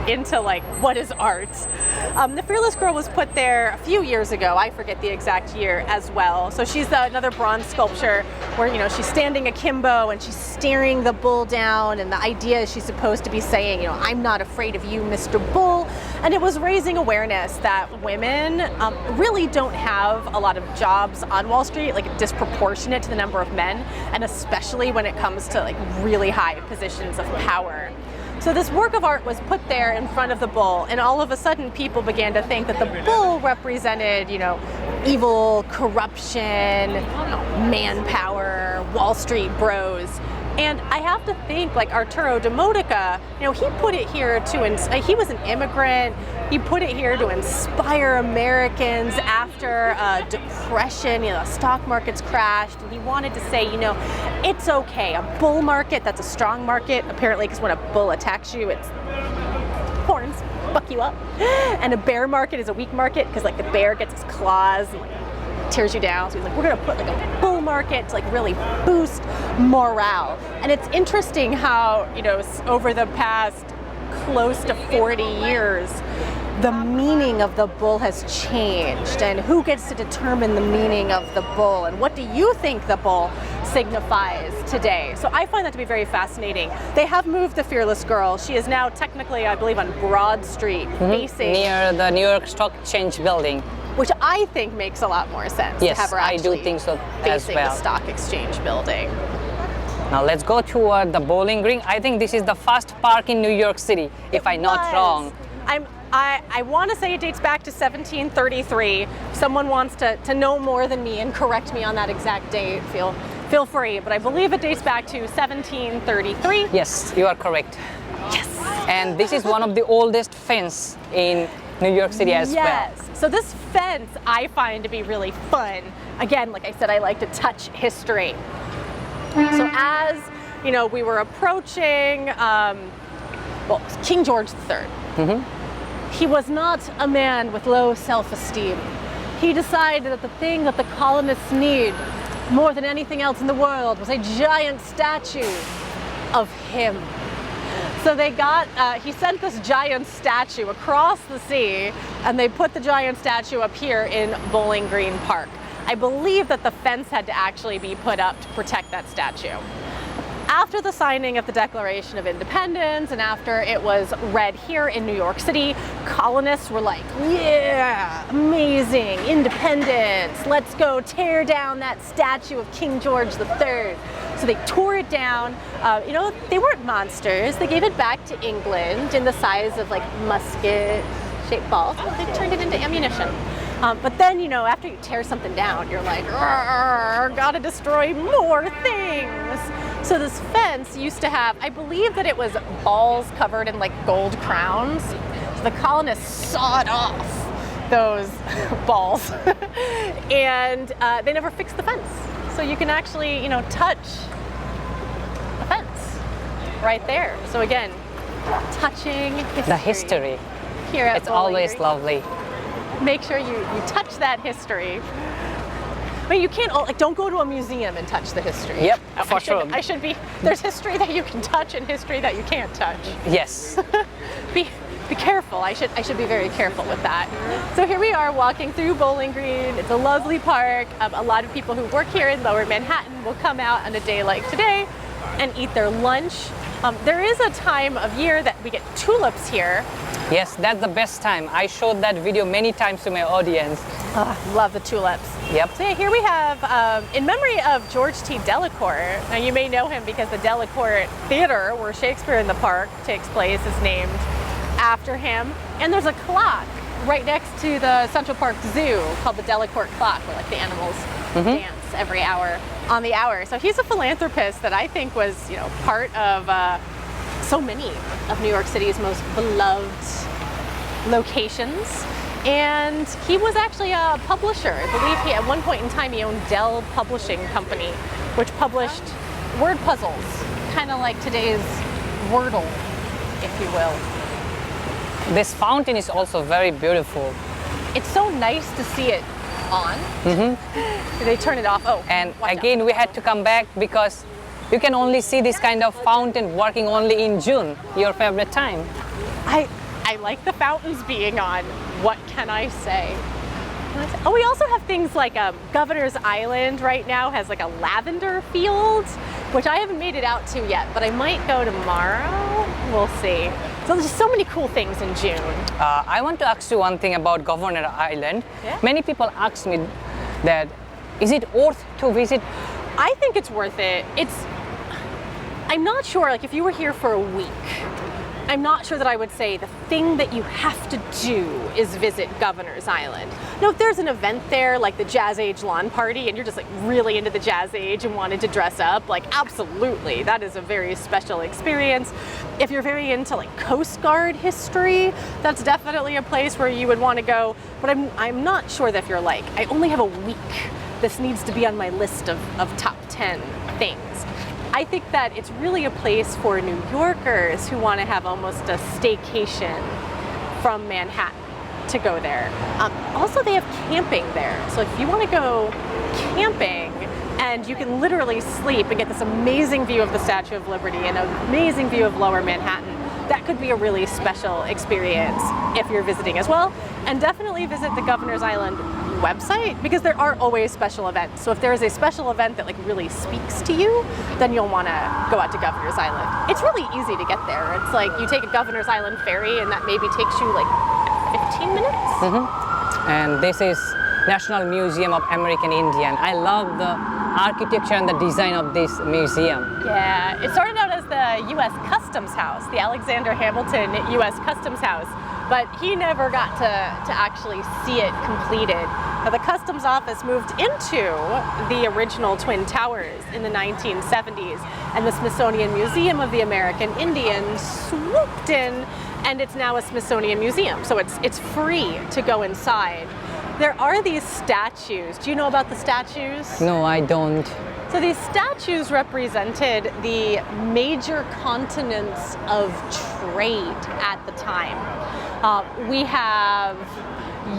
Speaker 2: into what is art. The Fearless Girl was put there a few years ago. I forget the exact year as well. So she's another bronze sculpture where, she's standing akimbo and she's staring the bull down, and the idea is she's supposed to be saying, I'm not afraid of you, Mr. Bull. And it was raising awareness that women really don't have a lot of jobs on Wall Street, disproportionate to the number of men, and especially when it comes to really high positions of power. So this work of art was put there in front of the bull, and all of a sudden people began to think that the bull represented, evil, corruption, manpower, Wall Street bros. And I have to think, Arturo Demodica, he put it here he was an immigrant. He put it here to inspire Americans after a depression. The stock market's crashed, and he wanted to say, it's okay. A bull market, that's a strong market, apparently, because when a bull attacks you, its horns buck you up. And a bear market is a weak market, because the bear gets its claws and tears you down. So he's like, we're gonna put a bull market to really boost morale. And it's interesting how, over the past close to 40 years, the meaning of the bull has changed, and who gets to determine the meaning of the bull, and what do you think the bull signifies today? So I find that to be very fascinating. They have moved the Fearless Girl. She is now technically, I believe, on Broad Street, facing
Speaker 3: near the New York Stock Exchange building,
Speaker 2: which I think makes a lot more sense.
Speaker 3: Yes,
Speaker 2: to have her
Speaker 3: I do
Speaker 2: actually
Speaker 3: think so
Speaker 2: facing
Speaker 3: as well.
Speaker 2: the Stock Exchange building.
Speaker 3: Now let's go toward the bowling green. I think this is the first park in New York City, if I'm not wrong.
Speaker 2: I want to say it dates back to 1733. If someone wants to know more than me and correct me on that exact date, feel free. But I believe it dates back to 1733.
Speaker 3: Yes, you are correct.
Speaker 2: Yes.
Speaker 3: And this is one of the oldest fence in New York City as well.
Speaker 2: Yes. So this fence I find to be really fun. Again, like I said, I like to touch history. So as we were approaching, King George III. He was not a man with low self-esteem. He decided that the thing that the colonists need more than anything else in the world was a giant statue of him. So he sent this giant statue across the sea, and they put the giant statue up here in Bowling Green Park. I believe that the fence had to actually be put up to protect that statue. After the signing of the Declaration of Independence, and after it was read here in New York City, colonists were like, yeah, amazing, independence, let's go tear down that statue of King George III. So they tore it down. They weren't monsters. They gave it back to England in the size of musket-shaped balls. They turned it into ammunition. But then, after you tear something down, you're like, gotta destroy more things. So this fence used to have, I believe that it was balls covered in gold crowns. So the colonists sawed off those balls. And they never fixed the fence. So you can actually, you know, touch the fence right there. So again, touching history.
Speaker 3: The history.
Speaker 2: Here at
Speaker 3: It's
Speaker 2: Bowling
Speaker 3: always
Speaker 2: Green.
Speaker 3: lovely.
Speaker 2: Make sure you touch that history. But you can't, like, don't go to a museum and touch the history.
Speaker 3: Yep,
Speaker 2: Oh,
Speaker 3: for sure.
Speaker 2: I should be, there's history that you can touch and history that you can't touch.
Speaker 3: Yes.
Speaker 2: Be careful. I should be very careful with that. So here we are walking through Bowling Green. It's a lovely park. A lot of people who work here in Lower Manhattan will come out on a day like today and eat their lunch. There is a time of year that we get tulips here.
Speaker 3: Yes, that's the best time. I showed that video many times to my audience.
Speaker 2: Love the tulips.
Speaker 3: Yep.
Speaker 2: So yeah, here we have, in memory of George T. Delacourt. Now you may know him because the Delacourt Theater, where Shakespeare in the Park takes place, is named after him. And there's a clock right next to the Central Park Zoo called the Delacourt clock, where like the animals dance every hour on the hour. So he's a philanthropist that I think was, you know, part of so many of New York City's most beloved locations. And he was actually a publisher. I believe at one point in time he owned Dell Publishing Company, which published word puzzles, kind of like today's Wordle, if you will.
Speaker 3: This fountain is also very beautiful.
Speaker 2: It's so nice to see it on. They turn it off. Oh,
Speaker 3: And
Speaker 2: watch out.
Speaker 3: again, we had to come back because you can only see this kind of fountain working only in June, your favorite time.
Speaker 2: I like the fountains being on. What can I say? Oh, we also have things like Governor's Island right now has like a lavender field, which I haven't made it out to yet, but I might go tomorrow. We'll see. So there's just so many cool things in June.
Speaker 3: I want to ask you one thing about Governor Island.
Speaker 2: Yeah?
Speaker 3: Many people ask me that, is it worth to visit?
Speaker 2: I think it's worth it. I'm not sure, like if you were here for a week, I'm not sure that I would say the thing that you have to do is visit Governor's Island. Now, if there's an event there, like the Jazz Age lawn party, and you're just like really into the Jazz Age and wanted to dress up, like absolutely, that is a very special experience. If you're very into like Coast Guard history, that's definitely a place where you would want to go. But I'm not sure that if you're like, I only have a week, this needs to be on my list of top 10 things. I think that it's really a place for New Yorkers who want to have almost a staycation from Manhattan to go there. Also, they have camping there. So if you want to go camping and you can literally sleep and get this amazing view of the Statue of Liberty and an amazing view of Lower Manhattan, that could be a really special experience if you're visiting as well. And definitely visit the Governor's Island website because there are always special events. So if there is a special event that like really speaks to you, then you'll want to go out to Governor's Island. It's really easy to get there. It's like you take a Governor's Island ferry and that maybe takes you like 15 minutes.
Speaker 3: And this is National Museum of American Indian. I love the architecture and the design of this museum.
Speaker 2: Yeah, it started out as the U.S. Customs House, the Alexander Hamilton U.S. Customs House, but he never got to actually see it completed. Now, the Customs Office moved into the original Twin Towers in the 1970s, and the Smithsonian Museum of the American Indians swooped in, and it's now a Smithsonian museum, so it's free to go inside. There are these statues. Do you know about the statues?
Speaker 3: No, I don't.
Speaker 2: So these statues represented the major continents of trade at the time. We have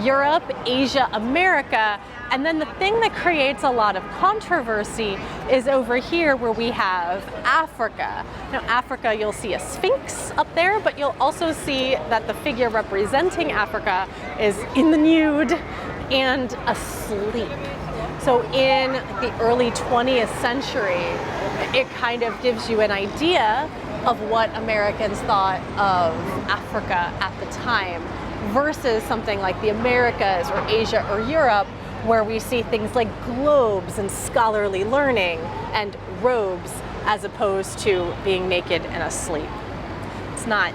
Speaker 2: Europe, Asia, America, and then the thing that creates a lot of controversy is over here where we have Africa. Now Africa, you'll see a sphinx up there, but you'll also see that the figure representing Africa is in the nude and asleep. So in the early 20th century, it kind of gives you an idea of what Americans thought of Africa at the time versus something like the Americas or Asia or Europe, where we see things like globes and scholarly learning and robes as opposed to being naked and asleep. It's not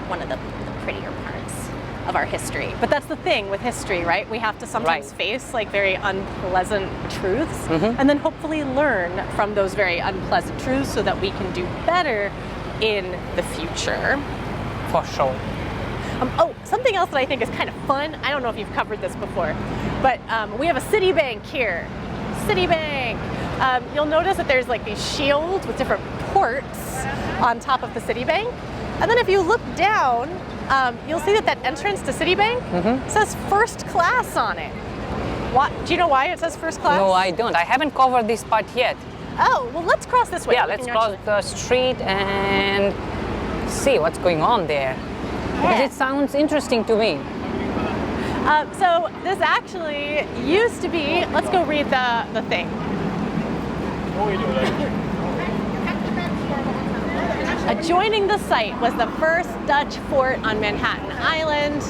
Speaker 2: one of the prettier parts of our history. But that's the thing with history, right? We have to sometimes face like very unpleasant truths and then hopefully learn from those very unpleasant truths so that we can do better in the future.
Speaker 3: For sure.
Speaker 2: Oh, something else that I think is kind of fun. I don't know if you've covered this before, but we have a Citibank here. Citibank. You'll notice that there's like these shields with different ports on top of the Citibank. And then if you look down, you'll see that that entrance to Citibank says first class on it. Do you know why it says first class?
Speaker 3: No, I don't. I haven't covered this part yet.
Speaker 2: Oh, well, let's cross this way.
Speaker 3: Yeah, let's cross the street and see what's going on there. Because it sounds interesting to me.
Speaker 2: So this actually used to be, let's go read the thing. Adjoining the site was the first Dutch fort on Manhattan Island.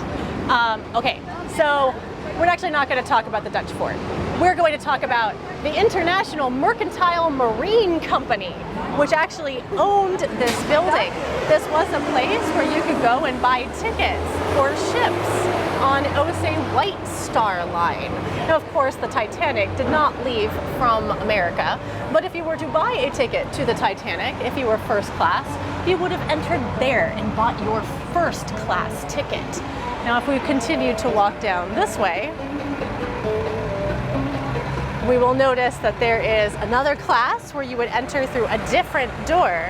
Speaker 2: Okay, so we're actually not going to talk about the Dutch fort. We're going to talk about the International Mercantile Marine Company, which actually owned this building. This was a place where you could go and buy tickets for ships on OSA White Star Line. Now, of course, the Titanic did not leave from America, but if you were to buy a ticket to the Titanic, if you were first class, you would have entered there and bought your first class ticket. Now, if we continue to walk down this way, we will notice that there is another class where you would enter through a different door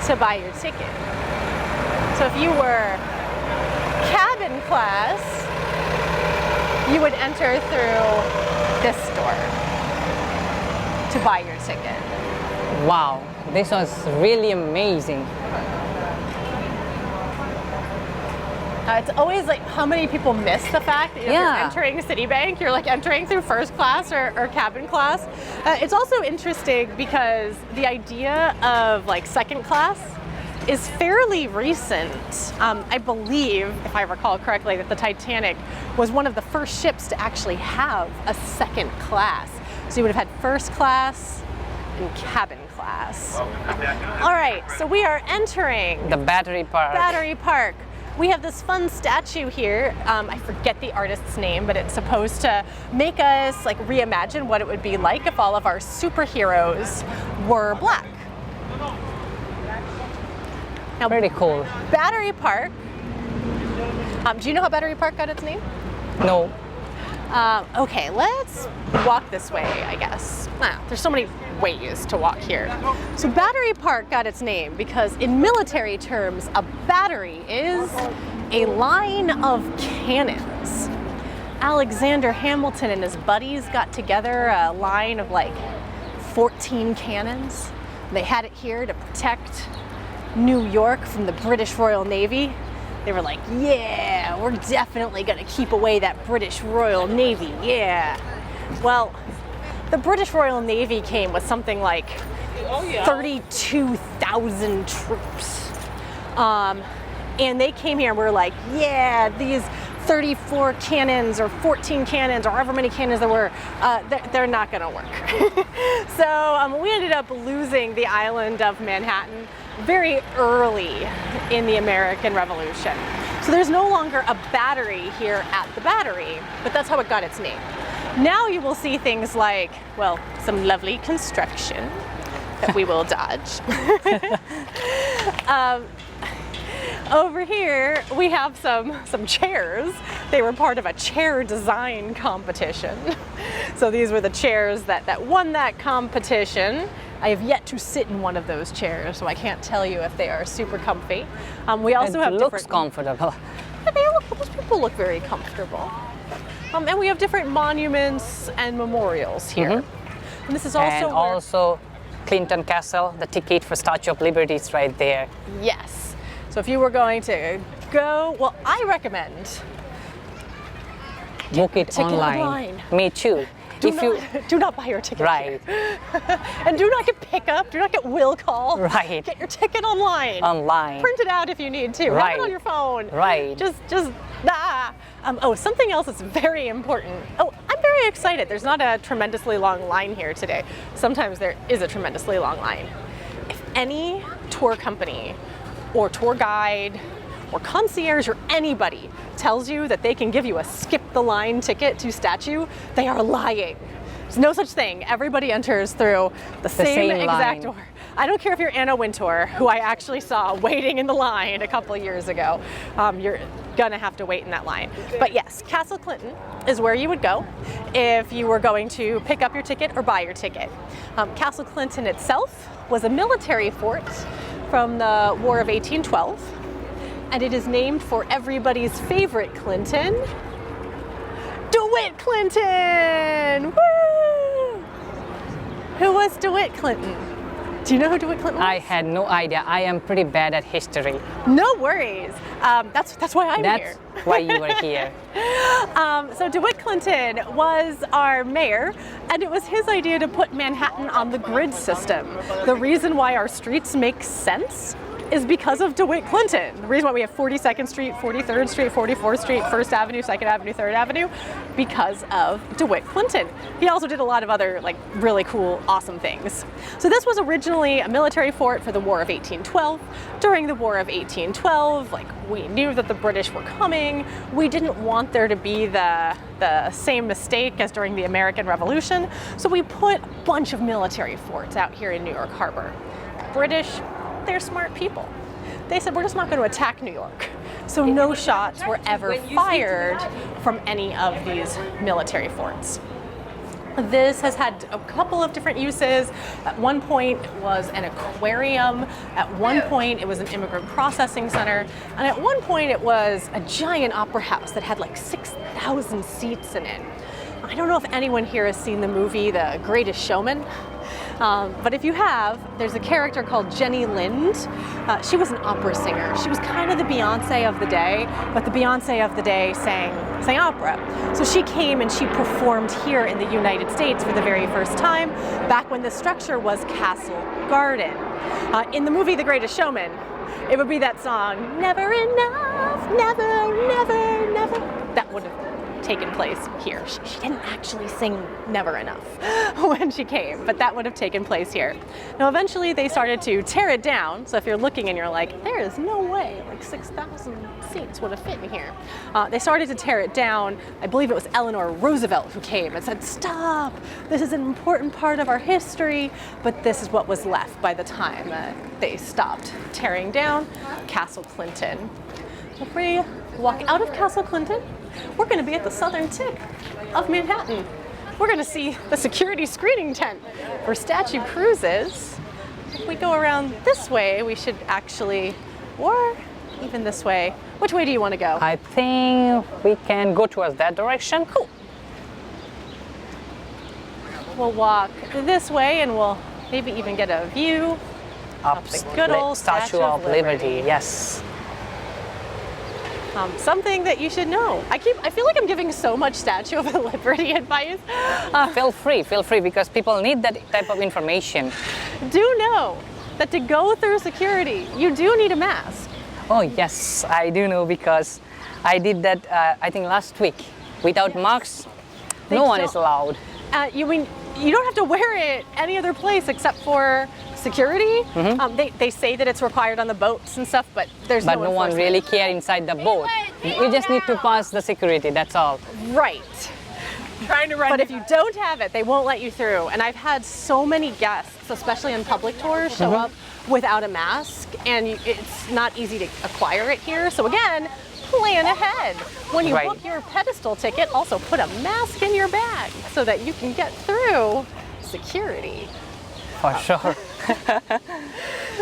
Speaker 2: to buy your ticket. So if you were cabin class, you would enter through this door to buy your ticket.
Speaker 3: Wow, this was really amazing.
Speaker 2: It's always like how many people miss the fact that if you're entering Citibank, you're like entering through first class or cabin class. It's also interesting because the idea of like second class is fairly recent. I believe, if I recall correctly, that the Titanic was one of the first ships to actually have a second class. So you would have had first class and cabin class. All right, so we are entering
Speaker 3: the Battery Park.
Speaker 2: Battery Park. We have this fun statue here. I forget the artist's name, but it's supposed to make us like reimagine what it would be like if all of our superheroes were black. Now,
Speaker 3: pretty cool.
Speaker 2: Battery Park. Do you know how Battery Park got its name?
Speaker 3: No.
Speaker 2: Okay, let's walk this way, I guess. There's so many ways to walk here. So Battery Park got its name because in military terms, a battery is a line of cannons. Alexander Hamilton and his buddies got together a line of like 14 cannons. They had it here to protect New York from the British Royal Navy. They were like, yeah, we're definitely gonna keep away that British Royal Navy, yeah. Well, the British Royal Navy came with something like 32,000 troops. And they came here and were like, yeah, these 34 cannons or 14 cannons or however many cannons there were, they're not gonna work. So we ended up losing the island of Manhattan very early in the American Revolution. So there's no longer a battery here at the Battery, but that's how it got its name. Now you will see things like, well, some lovely construction that we will dodge. Over here, we have some chairs. They were part of a chair design competition. So these were the chairs that won that competition. I have yet to sit in one of those chairs, so I can't tell you if they are super comfy. We also have
Speaker 3: looks comfortable.
Speaker 2: Those people look very comfortable. And we have different monuments and memorials here. And this is
Speaker 3: also Clinton Castle, the ticket for Statue of Liberty is right there.
Speaker 2: Yes. So if you were going to go, well, I recommend
Speaker 3: book it online. Me too.
Speaker 2: Do not buy your ticket.
Speaker 3: Right.
Speaker 2: And do not get pickup, do not get will call.
Speaker 3: Right.
Speaker 2: Get your ticket online.
Speaker 3: Online.
Speaker 2: Print it out if you need to.
Speaker 3: Right.
Speaker 2: Have it on your phone.
Speaker 3: Right.
Speaker 2: Something else that's very important. Oh, I'm very excited. There's not a tremendously long line here today. Sometimes there is a tremendously long line. If any tour company or tour guide or concierge or anybody tells you that they can give you a skip the line ticket to statue, they are lying. There's no such thing. Everybody enters through the same exact door. I don't care if you're Anna Wintour, who I actually saw waiting in the line a couple of years ago. You're gonna have to wait in that line. But yes, Castle Clinton is where you would go if you were going to pick up your ticket or buy your ticket. Castle Clinton itself was a military fort from the War of 1812, and it is named for everybody's favorite Clinton, DeWitt Clinton! Woo! Who was DeWitt Clinton? Do you know who DeWitt Clinton was?
Speaker 3: I had no idea. I am pretty bad at history.
Speaker 2: No worries. That's why I'm here.
Speaker 3: That's why you were here.
Speaker 2: So DeWitt Clinton was our mayor, and it was his idea to put Manhattan on the grid system. The reason why our streets make sense is because of DeWitt Clinton. The reason why we have 42nd Street, 43rd Street, 44th Street, 1st Avenue, 2nd Avenue, 3rd Avenue, because of DeWitt Clinton. He also did a lot of other really cool, awesome things. So this was originally a military fort for the War of 1812. During the War of 1812, we knew that the British were coming. We didn't want there to be the same mistake as during the American Revolution. So we put a bunch of military forts out here in New York Harbor. British, they're smart people. They said, we're just not going to attack New York. So no shots were ever fired from any of these military forts. This has had a couple of different uses. At one point it was an aquarium. At one point it was an immigrant processing center. And at one point it was a giant opera house that had 6,000 seats in it. I don't know if anyone here has seen the movie The Greatest Showman. But if you have, there's a character called Jenny Lind. She was an opera singer. She was kind of the Beyonce of the day, but the Beyonce of the day sang opera. So she came and she performed here in the United States for the very first time, back when the structure was Castle Garden. In the movie The Greatest Showman, it would be that song, never enough, never, never, never. That would have taken place here. She didn't actually sing Never Enough when she came, but that would have taken place here. Now eventually they started to tear it down, so if you're looking and you're like, there is no way 6,000 seats would have fit in here. They started to tear it down. I believe it was Eleanor Roosevelt who came and said, stop, this is an important part of our history, but this is what was left by the time they stopped tearing down Castle Clinton. If we walk out of Castle Clinton, we're going to be at the southern tip of Manhattan. We're going to see the security screening tent for Statue Cruises. If we go around this way, we should actually, or even this way. Which way do you want to go?
Speaker 3: I think we can go towards that direction. Cool.
Speaker 2: We'll walk this way and we'll maybe even get a view of the good old
Speaker 3: Statue of Liberty. Yes.
Speaker 2: Something that you should know. I feel like I'm giving so much Statue of Liberty advice.
Speaker 3: Feel free, because people need that type of information.
Speaker 2: Do know that to go through security, you do need a mask.
Speaker 3: Oh yes, I do know, because I did that I think last week. Without masks, no one is allowed.
Speaker 2: You mean you don't have to wear it any other place except for security? Mm-hmm. They say that it's required on the boats and stuff, but there's no
Speaker 3: one really care inside the boat. You just need to pass the security, that's all.
Speaker 2: Right. Trying to run. But if you don't have it, they won't let you through. And I've had so many guests, especially on public tours, show up without a mask, and it's not easy to acquire it here. So again, plan ahead. When you book your pedestal ticket, also put a mask in your bag so that you can get through security.
Speaker 3: For sure.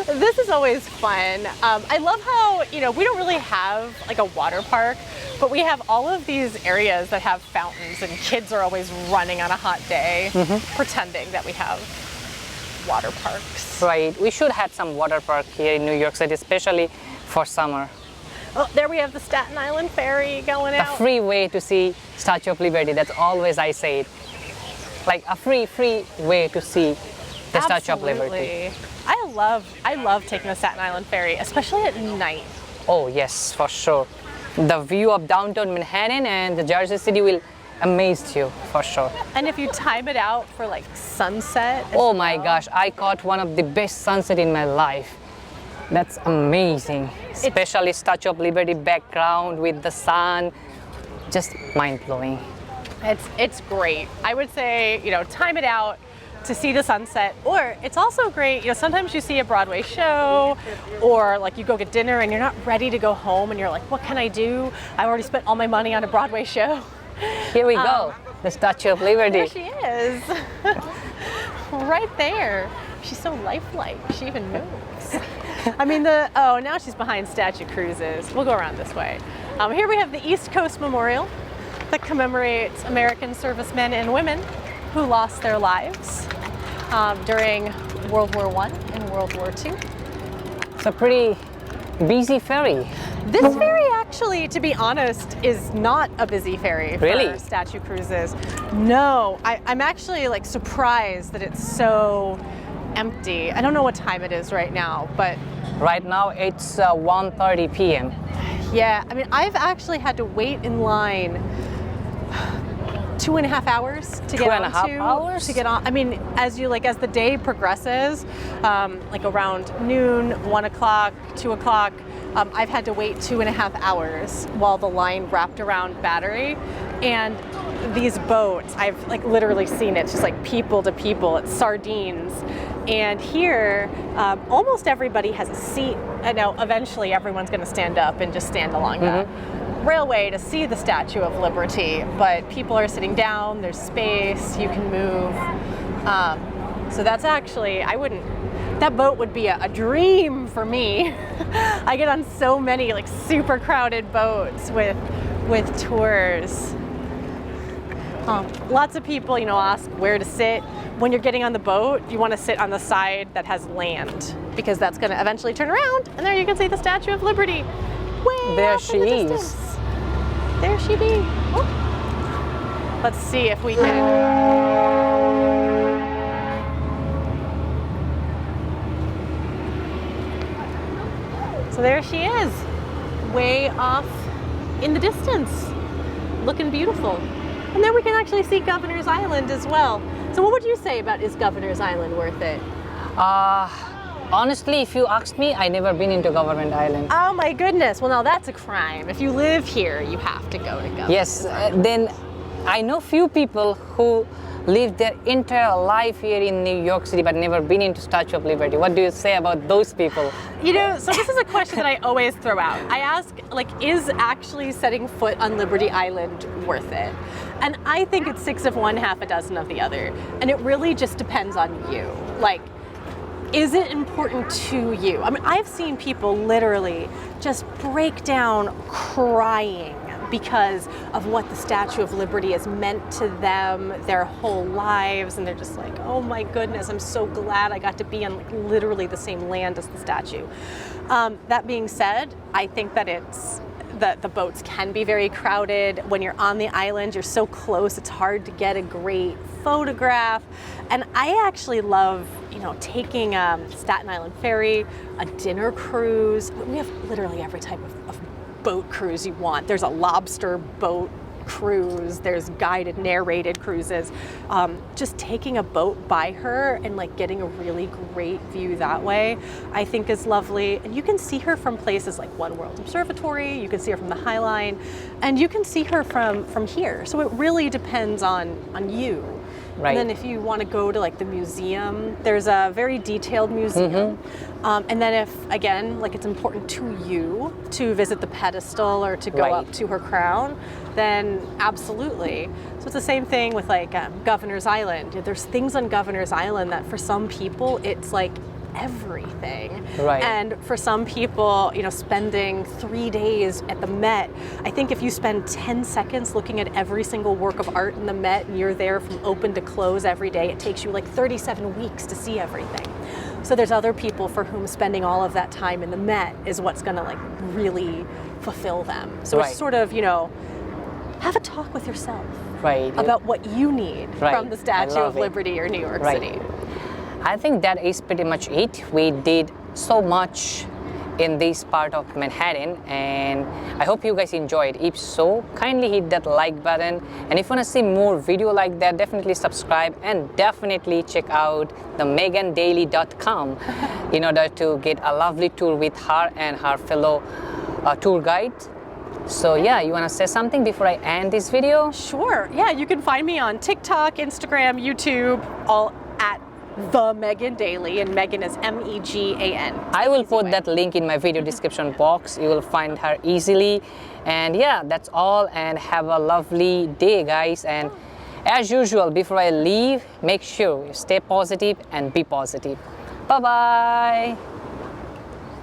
Speaker 2: This is always fun. I love how, we don't really have a water park, but we have all of these areas that have fountains, and kids are always running on a hot day, pretending that we have water parks.
Speaker 3: Right. We should have some water park here in New York City, especially for summer.
Speaker 2: Oh, there we have the Staten Island ferry going out.
Speaker 3: A free way to see Statue of Liberty. That's always I say it. A free way to see the Statue of Liberty.
Speaker 2: I love taking the Staten Island ferry, especially at night.
Speaker 3: Oh yes, for sure. The view of downtown Manhattan and the Jersey City will amaze you, for sure.
Speaker 2: And if you time it out for sunset.
Speaker 3: Oh my gosh, I caught one of the best sunset in my life. That's amazing. Especially Statue of Liberty background with the sun. Just mind-blowing.
Speaker 2: It's great. I would say, time it out to see the sunset, or it's also great, sometimes you see a Broadway show, or like you go get dinner and you're not ready to go home and you're like, what can I do? I already spent all my money on a Broadway show.
Speaker 3: Here we go, the Statue of Liberty.
Speaker 2: There she is. Right there. She's so lifelike. She even moves. I mean, now she's behind Statue Cruises. We'll go around this way. Here we have the East Coast Memorial that commemorates American servicemen and women who lost their lives during World War I and World War II.
Speaker 3: It's a pretty busy ferry.
Speaker 2: This ferry actually, to be honest, is not a busy ferry
Speaker 3: Really?
Speaker 2: for Statue Cruises. No, I'm actually like surprised that it's so empty. I don't know what time it is right now, but
Speaker 3: Right now it's 1:30 p.m.
Speaker 2: yeah, I mean, I've actually had to wait in line 2.5 hours to get on.
Speaker 3: 2.5 hours?
Speaker 2: To get on. I mean, as the day progresses, like around noon, 1 o'clock, 2 o'clock, I've had to wait 2.5 hours while the line wrapped around Battery. And these boats, I've like literally seen it, just like people to people, it's sardines. And here, almost everybody has a seat. I know eventually everyone's going to stand up and just stand along the railway to see the Statue of Liberty, but people are sitting down, there's space, you can move. So that's actually, that boat would be a dream for me. I get on so many like super crowded boats with tours. Lots of people, ask where to sit. When you're getting on the boat, you want to sit on the side that has land, because that's going to eventually turn around, and there you can see the Statue of Liberty. Way
Speaker 3: There
Speaker 2: off
Speaker 3: she
Speaker 2: in the
Speaker 3: is.
Speaker 2: distance. There she be. Oh. Let's see if we can. So there she is, way off in the distance, looking beautiful. And then we can actually see Governor's Island as well. So what would you say about, is Governor's Island worth it?
Speaker 3: Honestly, if you ask me, I never been into Government Island.
Speaker 2: Oh my goodness, well now that's a crime. If you live here, you have to go to Governor's
Speaker 3: Yes,
Speaker 2: Island.
Speaker 3: then I know few people who lived their entire life here in New York City but never been into Statue of Liberty. What do you say about those people?
Speaker 2: So this is a question that I always throw out. I ask, is actually setting foot on Liberty Island worth it? And I think it's 6 of one, half a dozen of the other. And it really just depends on you. Is it important to you? I mean, I've seen people literally just break down crying because of what the Statue of Liberty has meant to them their whole lives, and they're just like, oh my goodness, I'm so glad I got to be on literally the same land as the statue. That being said, I think that the boats can be very crowded. When you're on the island, you're so close, it's hard to get a great photograph. And I actually love, taking Staten Island Ferry, a dinner cruise. We have literally every type of boat cruise you want. There's a lobster boat cruise, there's guided narrated cruises. Just taking a boat by her and getting a really great view that way, I think is lovely. And you can see her from places like One World Observatory, you can see her from the High Line, and you can see her from here. So it really depends on you.
Speaker 3: Right.
Speaker 2: And then if you want to go to the museum, there's a very detailed museum. And then if, again, it's important to you to visit the pedestal or to go up to her crown, then absolutely. So it's the same thing with Governor's Island. There's things on Governor's Island that for some people, it's everything.
Speaker 3: Right.
Speaker 2: And for some people, spending 3 days at the Met, I think if you spend 10 seconds looking at every single work of art in the Met and you're there from open to close every day, it takes you 37 weeks to see everything. So there's other people for whom spending all of that time in the Met is what's gonna really fulfill them. So it's sort of, have a talk with yourself about what you need from the Statue of Liberty or New York City.
Speaker 3: I think that is pretty much it. We did so much in this part of Manhattan, and I hope you guys enjoyed. If so, kindly hit that like button, and if you want to see more video like that, definitely subscribe, and definitely check out the megandaily.com in order to get a lovely tour with her and her fellow tour guide. So yeah, you want to say something before I end this video?
Speaker 2: Sure. Yeah, you can find me on TikTok, Instagram, YouTube, all at The Megan Daily, and Megan is Megan.
Speaker 3: I will put that link in my video description box. You will find her easily. And yeah, that's all, and have a lovely day, guys. And as usual, before I leave, make sure you stay positive and be positive. Bye bye.